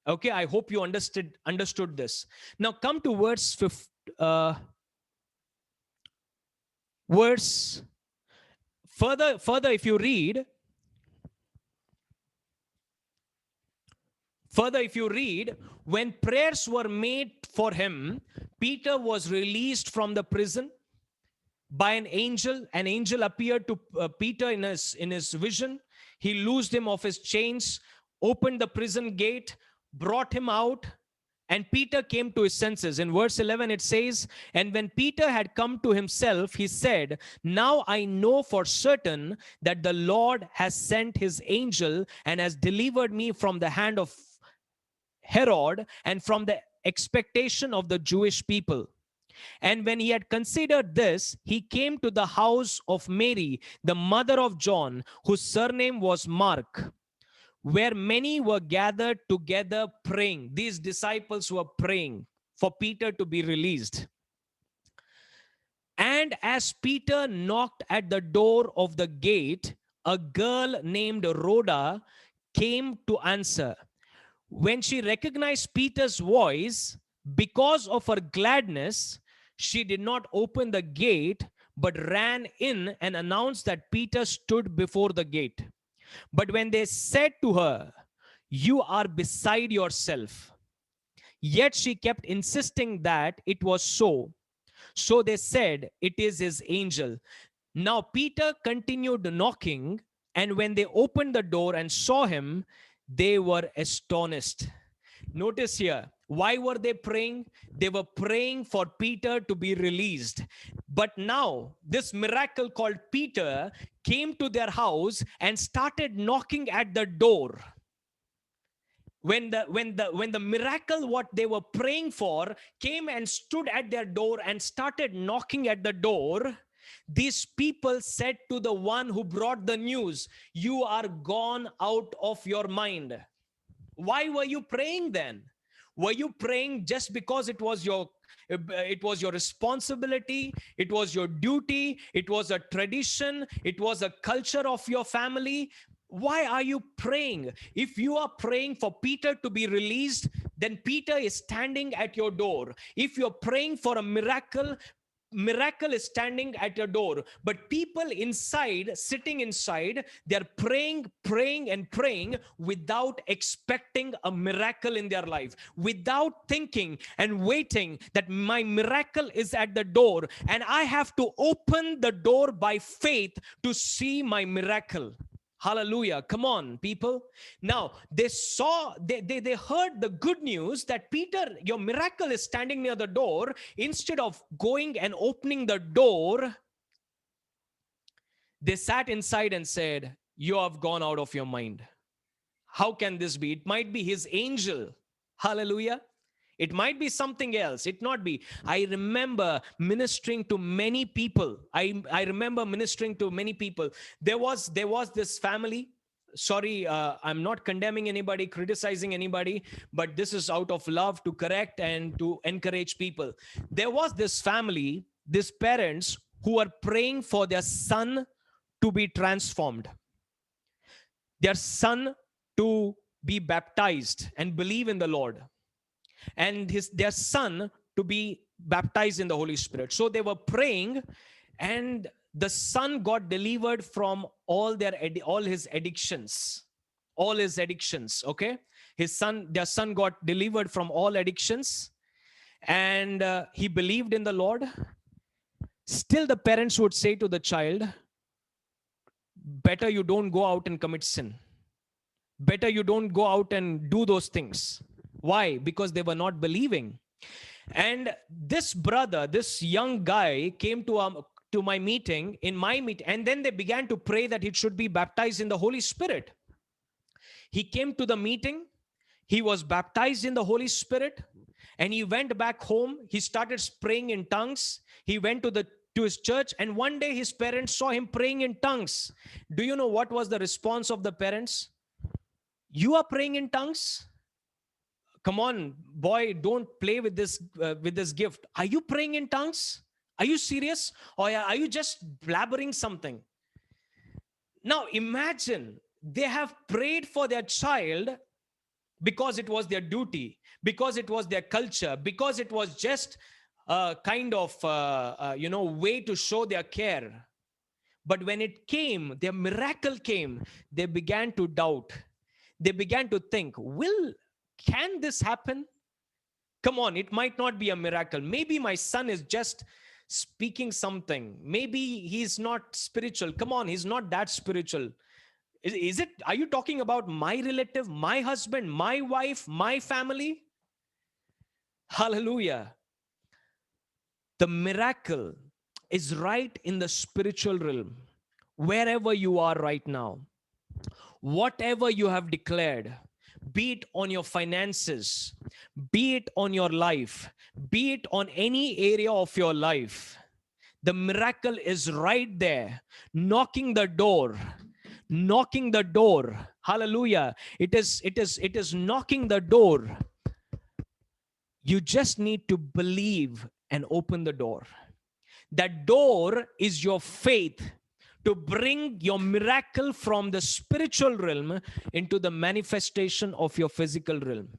Okay, I hope you understood this. Now come to verse 5, verse further if you read, when prayers were made for him, Peter was released from the prison by an angel. An angel appeared to Peter in his vision. He loosed him of his chains, opened the prison gate, brought him out, and Peter came to his senses. In verse 11 it says, and when Peter had come to himself, he said, now I know for certain that the Lord has sent his angel and has delivered me from the hand of Herod and from the expectation of the Jewish people. And when he had considered this, he came to the house of Mary, the mother of John, whose surname was Mark, where many were gathered together praying. These disciples were praying for Peter to be released. And as Peter knocked at the door of the gate, a girl named Rhoda came to answer. When she recognized Peter's voice, because of her gladness, she did not open the gate, but ran in and announced that Peter stood before the gate. But when they said to her, you are beside yourself, yet she kept insisting that it was so. So they said, it is his angel. Now Peter continued knocking, and when they opened the door and saw him, they were astonished. Notice here, why were they praying? They were praying for Peter to be released. But now this miracle called Peter came to their house and started knocking at the door. When the miracle what they were praying for came and stood at their door and started knocking at the door, These people said to the one who brought the news, "You are gone out of your mind." Why were you praying then? Were you praying just because it was your responsibility, it was your duty, it was a tradition, it was a culture of your family? Why are you praying? If you are praying for Peter to be released, then Peter is standing at your door. If you're praying for a miracle is standing at your door. But people inside, sitting inside, they're praying and praying without expecting a miracle in their life, without thinking and waiting that my miracle is at the door and I have to open the door by faith to see my miracle. Hallelujah. Come on, people. Now, they heard the good news that Peter, your miracle is standing near the door. Instead of going and opening the door, they sat inside and said, "You have gone out of your mind." How can this be? It might be his angel. Hallelujah. It might be something else. It not be. I remember ministering to many people. I remember ministering to many people. There was this family. Sorry, I'm not condemning anybody, criticizing anybody, but this is out of love to correct and to encourage people. There was this family, these parents who were praying for their son to be transformed, their son to be baptized and believe in the Lord, and their son to be baptized in the Holy Spirit. So they were praying, and the son got delivered from all his addictions. Okay, their son got delivered from all addictions, and he believed in the Lord. Still, the parents would say to the child, "Better you don't go out and commit sin. Better you don't go out and do those things." Why? Because they were not believing. And this brother, this young guy, came to my meeting, and then they began to pray that he should be baptized in the Holy Spirit. He came to the meeting, he was baptized in the Holy Spirit, and he went back home. He started praying in tongues. He went to his church, and one day his parents saw him praying in tongues. Do you know what was the response of the parents? "You are praying in tongues? Come on, boy, don't play with this gift. Are you praying in tongues? Are you serious? Or are you just blabbering something?" Now imagine, they have prayed for their child because it was their duty, because it was their culture, because it was just a kind of way to show their care. But when it came, their miracle came, they began to doubt. They began to think, can this happen? Come on, it might not be a miracle. Maybe my son is just speaking something. Maybe he's not spiritual. Come on, he's not that spiritual. Are you talking about my relative, my husband, my wife, my family? Hallelujah. The miracle is right in the spiritual realm. Wherever you are right now, whatever you have declared, be it on your finances, be it on your life, be it on any area of your life, the miracle is right there, knocking the door. Hallelujah. It is knocking the door. You just need to believe and open the door. That door is your faith to bring your miracle from the spiritual realm into the manifestation of your physical realm.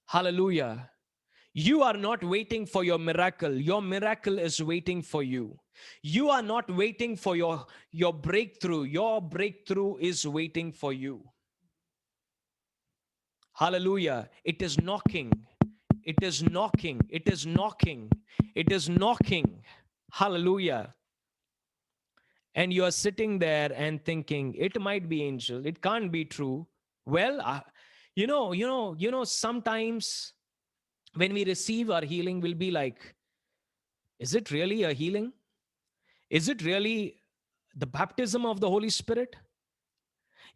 Hallelujah. You are not waiting for your miracle. Your miracle is waiting for you. You are not waiting for your breakthrough. Your breakthrough is waiting for you. Hallelujah. It is knocking. It is knocking. It is knocking. It is knocking. Hallelujah. And you are sitting there and thinking, it might be angel. It can't be true. Well, sometimes when we receive our healing, we'll be like, is it really a healing? Is it really the baptism of the Holy Spirit?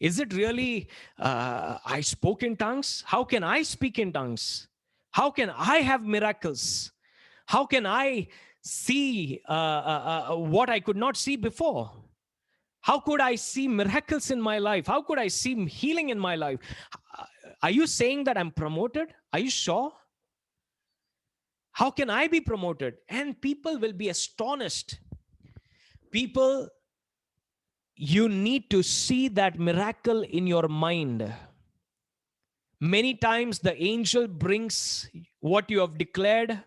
Is it really, I spoke in tongues? How can I speak in tongues? How can I have miracles? How can I see what I could not see before. How could I see miracles in my life? How could I see healing in my life? Are you saying that I'm promoted? Are you sure? How can I be promoted? And people will be astonished. People, you need to see that miracle in your mind. Many times the angel brings what you have declared,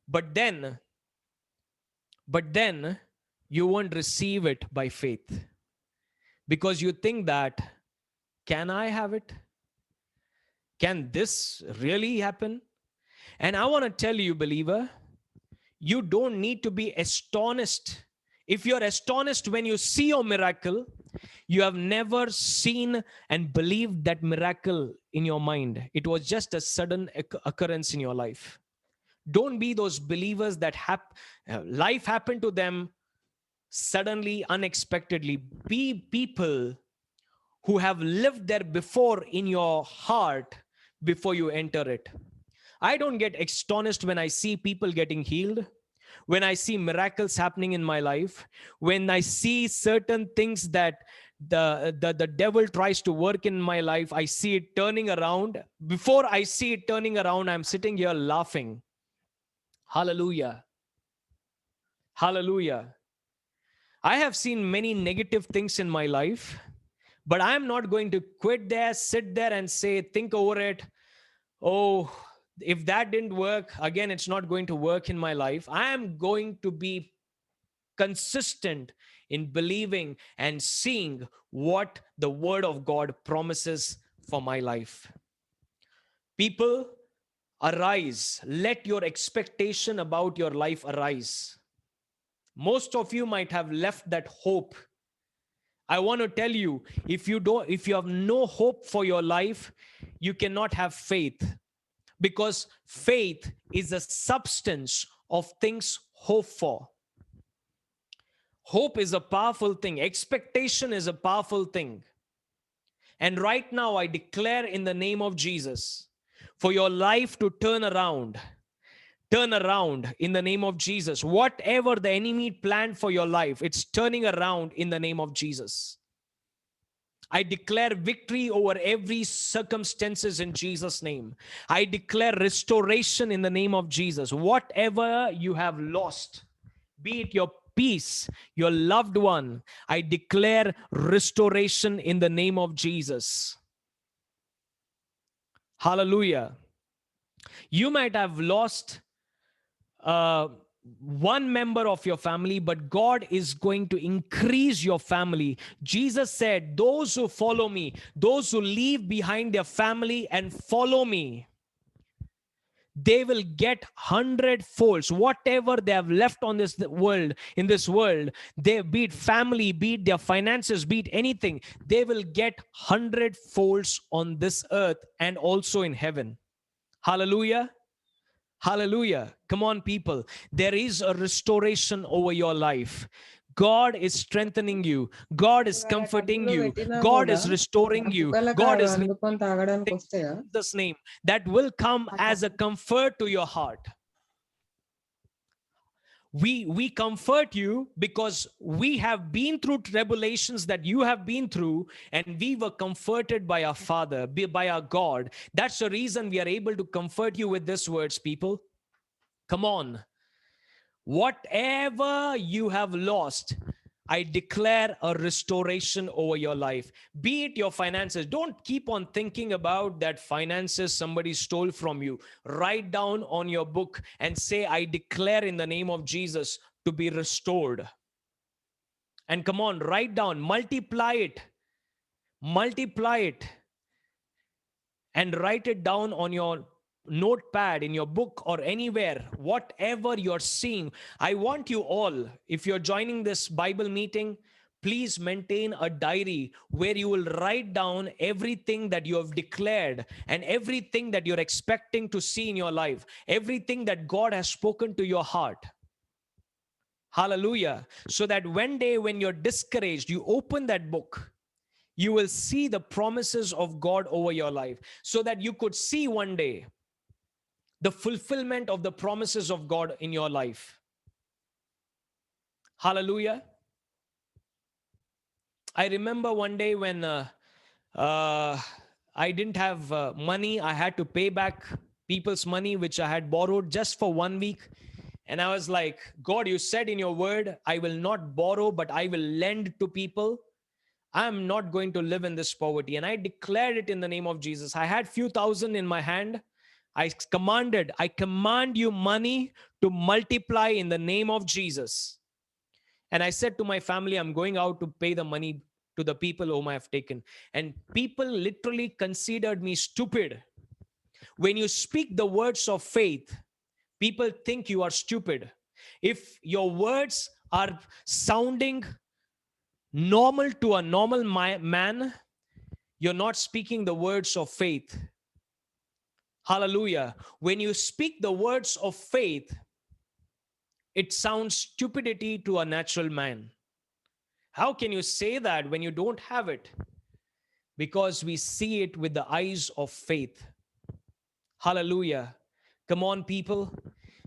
but then you won't receive it by faith, because you think that, can I have it? Can this really happen? And I want to tell you, believer, you don't need to be astonished. If you're astonished when you see your miracle, you have never seen and believed that miracle in your mind. It was just a sudden occurrence in your life. Don't be those believers that life happened to them suddenly, unexpectedly. Be people who have lived there before in your heart before you enter it. I don't get astonished when I see people getting healed, when I see miracles happening in my life, when I see certain things that the devil tries to work in my life, I see it turning around. Before I see it turning around, I'm sitting here laughing. Hallelujah. Hallelujah. I have seen many negative things in my life, but I'm not going to quit there, sit there and say, think over it. Oh, if that didn't work, again, it's not going to work in my life. I am going to be consistent in believing and seeing what the word of God promises for my life. People, arise. Let your expectation about your life arise. Most of you might have left that hope. I want to tell you, if you have no hope for your life, you cannot have faith, because faith is a substance of things hoped for. Hope is a powerful thing. Expectation is a powerful thing. And right now I declare in the name of Jesus for your life to turn around. Turn around in the name of Jesus. Whatever the enemy planned for your life, it's turning around in the name of Jesus. I declare victory over every circumstances in Jesus' name. I declare restoration in the name of Jesus. Whatever you have lost, be it your peace, your loved one, I declare restoration in the name of Jesus. Hallelujah. You might have lost one member of your family, but God is going to increase your family. Jesus said, those who follow me, those who leave behind their family and follow me, they will get 100-folds. Whatever they have left on this world, in this world, they, be it family, be it their finances, be it anything, they will get 100-folds on this earth and also in heaven. Hallelujah. Hallelujah. Come on, people. There is a restoration over your life. God is strengthening you. God is comforting you. God is restoring you. God is in Jesus' name. That will come as a comfort to your heart. We comfort you because we have been through tribulations that you have been through, and we were comforted by our Father, by our God. That's the reason we are able to comfort you with these words, people. Come on. Whatever you have lost, I declare a restoration over your life. Be it your finances. Don't keep on thinking about that finances somebody stole from you. Write down on your book and say, I declare in the name of Jesus to be restored. And come on, write down, multiply it, and write it down on your notepad, in your book, or anywhere. Whatever you're seeing, I want you all, if you're joining this Bible meeting, please maintain a diary where you will write down everything that you have declared and everything that you're expecting to see in your life, everything that God has spoken to your heart. Hallelujah. So that one day when you're discouraged, you open that book, you will see the promises of God over your life, so that you could see one day the fulfillment of the promises of God in your life. Hallelujah. I remember one day when uh, I didn't have money. I had to pay back people's money, which I had borrowed just for 1 week. And I was like, God, you said in your word, I will not borrow, but I will lend to people. I'm not going to live in this poverty. And I declared it in the name of Jesus. I had few thousand in my hand. I command you money to multiply in the name of Jesus. And I said to my family, I'm going out to pay the money to the people whom I have taken. And people literally considered me stupid. When you speak the words of faith, people think you are stupid. If your words are sounding normal to a normal man, you're not speaking the words of faith. Hallelujah. When you speak the words of faith, it sounds stupidity to a natural man. How can you say that when you don't have it? Because we see it with the eyes of faith. Hallelujah. Come on, people.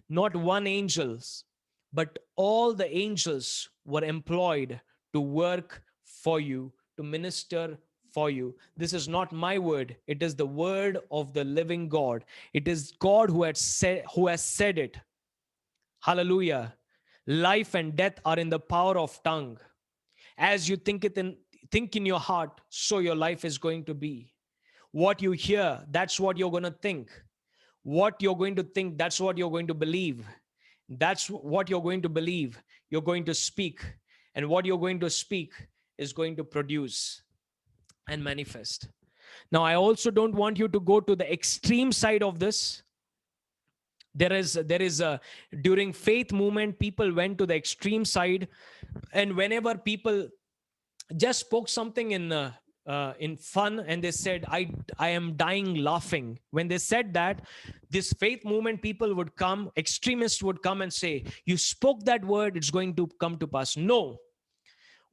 Not one angels, but all the angels were employed to work for you, to minister for you. This is not my word. It is the word of the living God. It is God who has said it. Hallelujah. Life and death are in the power of tongue. As you think in your heart, so your life is going to be. What you hear, that's what you're going to think. What you're going to think, that's what you're going to believe. That's what you're going to believe. You're going to speak. And what you're going to speak is going to produce and manifest. Now, I also don't want you to go to the extreme side of this. There is a, during faith movement, people went to the extreme side. And whenever people just spoke something in fun, and they said, I am dying laughing. When they said that, this faith movement people would come, extremists would come and say, you spoke that word, it's going to come to pass. No.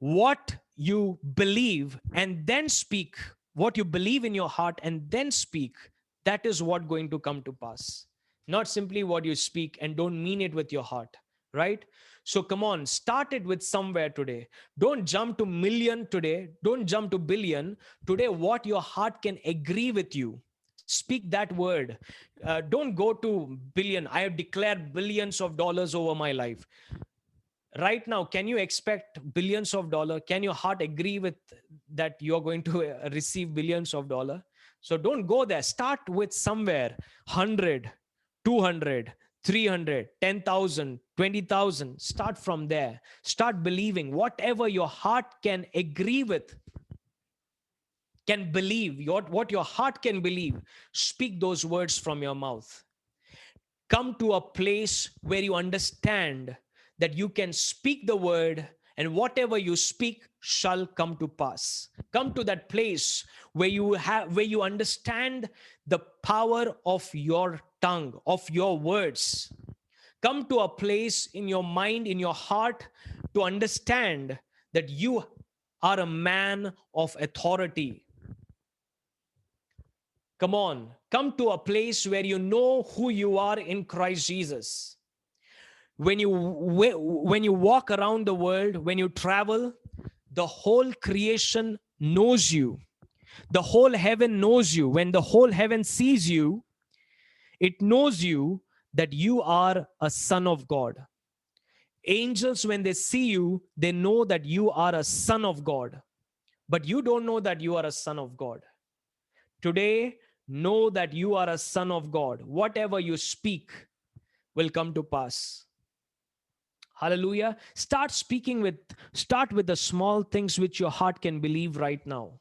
What you believe and then speak, what you believe in your heart and then speak, that is what going to come to pass. Not simply what you speak and don't mean it with your heart, right? So come on, start it with somewhere today. Don't jump to million today. Don't jump to billion. Today, what your heart can agree with you, speak that word. Don't go to billion. I have declared billions of dollars over my life. Right now, can you expect billions of dollars? Can your heart agree with that you're going to receive billions of dollars? So don't go there. Start with somewhere 100, 200, 300, 10,000, 20,000. Start from there. Start believing whatever your heart can agree with, can believe, what your heart can believe. Speak those words from your mouth. Come to a place where you understand that you can speak the word, and whatever you speak shall come to pass. Come to that place where you understand the power of your tongue, of your words. Come to a place in your mind, in your heart, to understand that you are a man of authority. Come on, come to a place where you know who you are in Christ Jesus. When you walk around the world, when you travel, the whole creation knows you. The whole heaven knows you. When the whole heaven sees you, it knows you that you are a son of God. Angels, when they see you, they know that you are a son of God. But you don't know that you are a son of God. Today, know that you are a son of God. Whatever you speak will come to pass. Hallelujah. Start with the small things which your heart can believe right now.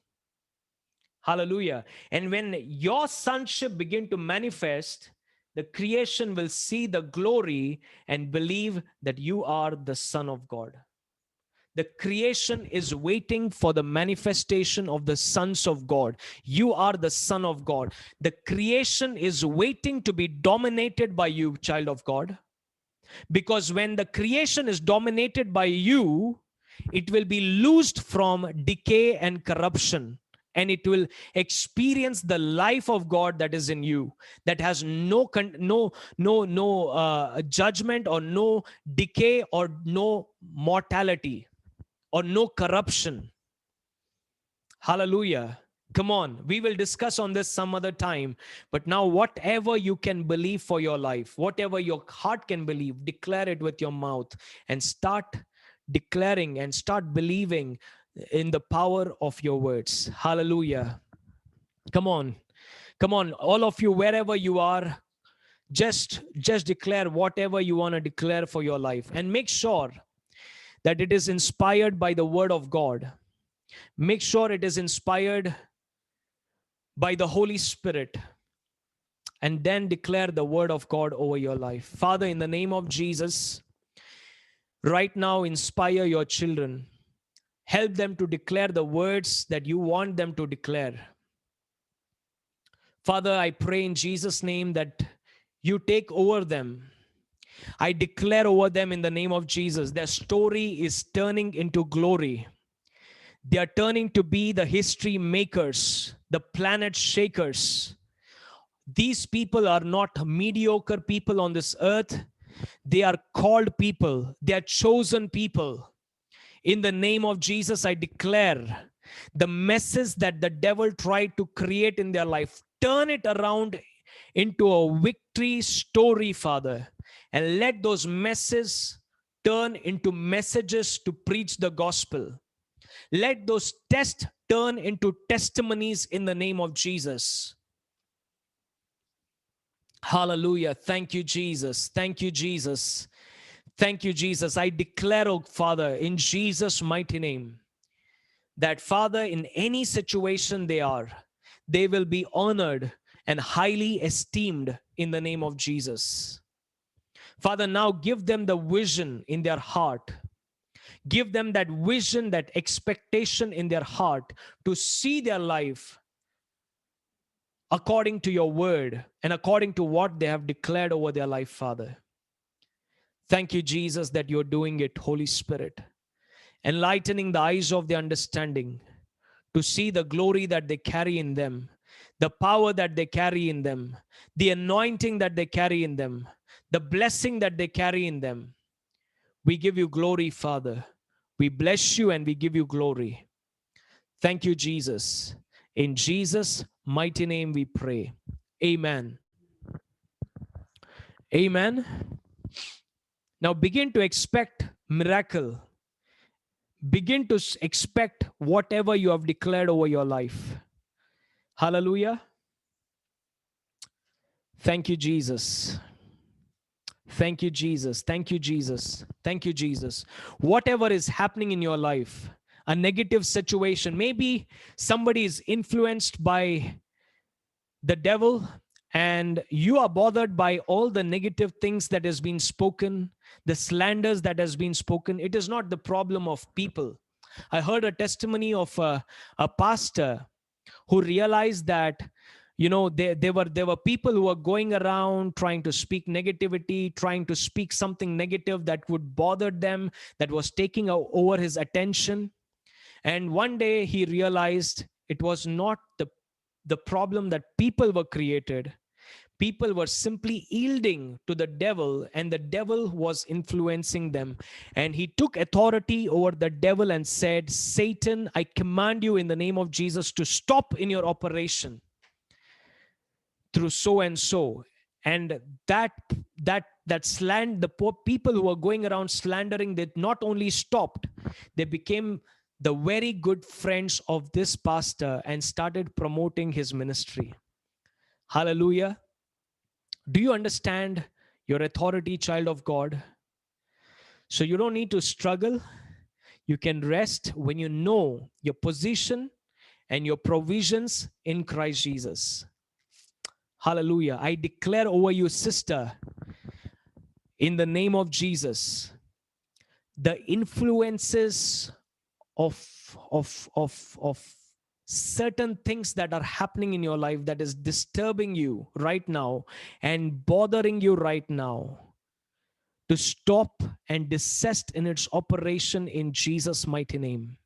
Hallelujah. And when your sonship begin to manifest, the creation will see the glory and believe that you are the son of God. The creation is waiting for the manifestation of the sons of God. You are the son of God. The creation is waiting to be dominated by you, child of God. Because when the creation is dominated by you, it will be loosed from decay and corruption, and it will experience the life of God that is in you, that has no judgment or no decay or no mortality or no corruption. Hallelujah. Come on, we will discuss on this some other time. But now, whatever you can believe for your life, whatever your heart can believe, declare it with your mouth and start declaring and start believing in the power of your words. Hallelujah. Come on. Come on, all of you, wherever you are, just declare whatever you want to declare for your life, and make sure that it is inspired by the word of God. Make sure it is inspired by the Holy Spirit, and then declare the word of God over your life. Father, in the name of Jesus, right now, inspire your children. Help them to declare the words that you want them to declare. Father, I pray in Jesus' name that you take over them. I declare over them in the name of Jesus, their story is turning into glory. They are turning to be the history makers, the planet shakers. These people are not mediocre people on this earth. They are called people. They are chosen people. In the name of Jesus, I declare the messes that the devil tried to create in their life, turn it around into a victory story, Father. And let those messes turn into messages to preach the gospel. Let those tests turn into testimonies in the name of Jesus. Hallelujah. Thank you, Jesus. Thank you, Jesus. Thank you, Jesus. I declare, oh Father, in Jesus' mighty name, that Father, in any situation they are, they will be honored and highly esteemed in the name of Jesus. Father, now give them the vision in their heart. Give them that vision, that expectation in their heart to see their life according to your word and according to what they have declared over their life, Father. Thank you, Jesus, that you're doing it, Holy Spirit, enlightening the eyes of the understanding to see the glory that they carry in them, the power that they carry in them, the anointing that they carry in them, the blessing that they carry in them. We give you glory, Father. We bless you and we give you glory. Thank you, Jesus. In Jesus' mighty name we pray. Amen. Amen. Now begin to expect miracle. Begin to expect whatever you have declared over your life. Hallelujah. Thank you, Jesus. Thank you, Jesus. Thank you, Jesus. Thank you, Jesus. Whatever is happening in your life, a negative situation, maybe somebody is influenced by the devil and you are bothered by all the negative things that has been spoken, the slanders that has been spoken. It is not the problem of people. I heard a testimony of a pastor who realized that, you know, there were people who were going around trying to speak negativity, trying to speak something negative that would bother them, that was taking over his attention. And one day he realized it was not the problem that people were created. People were simply yielding to the devil, and the devil was influencing them. And he took authority over the devil and said, Satan, I command you in the name of Jesus to stop in your operation through so and so. And that the poor people who were going around slandering, they not only stopped, they became the very good friends of this pastor and started promoting his ministry. Hallelujah. Do you understand your authority, child of God? So you don't need to struggle. You can rest when you know your position and your provisions in Christ Jesus. Hallelujah. I declare over you, sister, in the name of Jesus, the influences of certain things that are happening in your life that is disturbing you right now and bothering you right now, to stop and desist in its operation in Jesus' mighty name.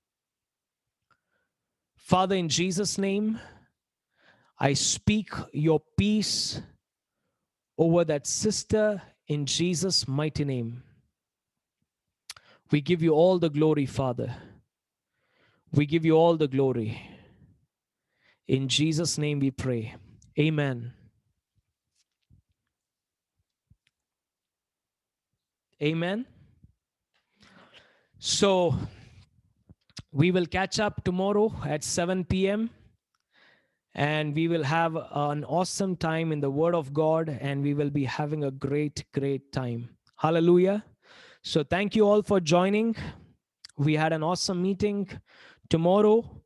Father, in Jesus' name, I speak your peace over that sister in Jesus' mighty name. We give you all the glory, Father. We give you all the glory. In Jesus' name we pray. Amen. Amen. So we will catch up tomorrow at 7 p.m. and we will have an awesome time in the Word of God, and we will be having a great, great time. Hallelujah. So thank you all for joining. We had an awesome meeting. Tomorrow,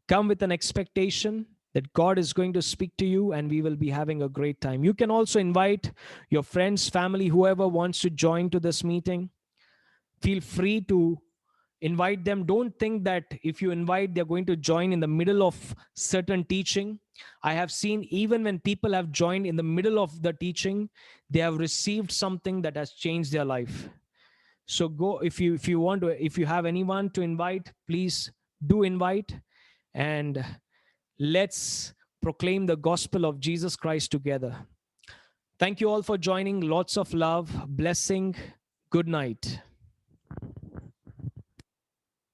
come with an expectation that God is going to speak to you, and we will be having a great time. You can also invite your friends, family, whoever wants to join to this meeting. Feel free to invite them. Don't think that if you invite, they're going to join in the middle of certain teaching. I have seen even when people have joined in the middle of the teaching, they have received something that has changed their life. So go, if you want to, if you have anyone to invite, please do invite, and let's proclaim the gospel of Jesus Christ together. Thank you all for joining. Lots of love, blessing. Good night.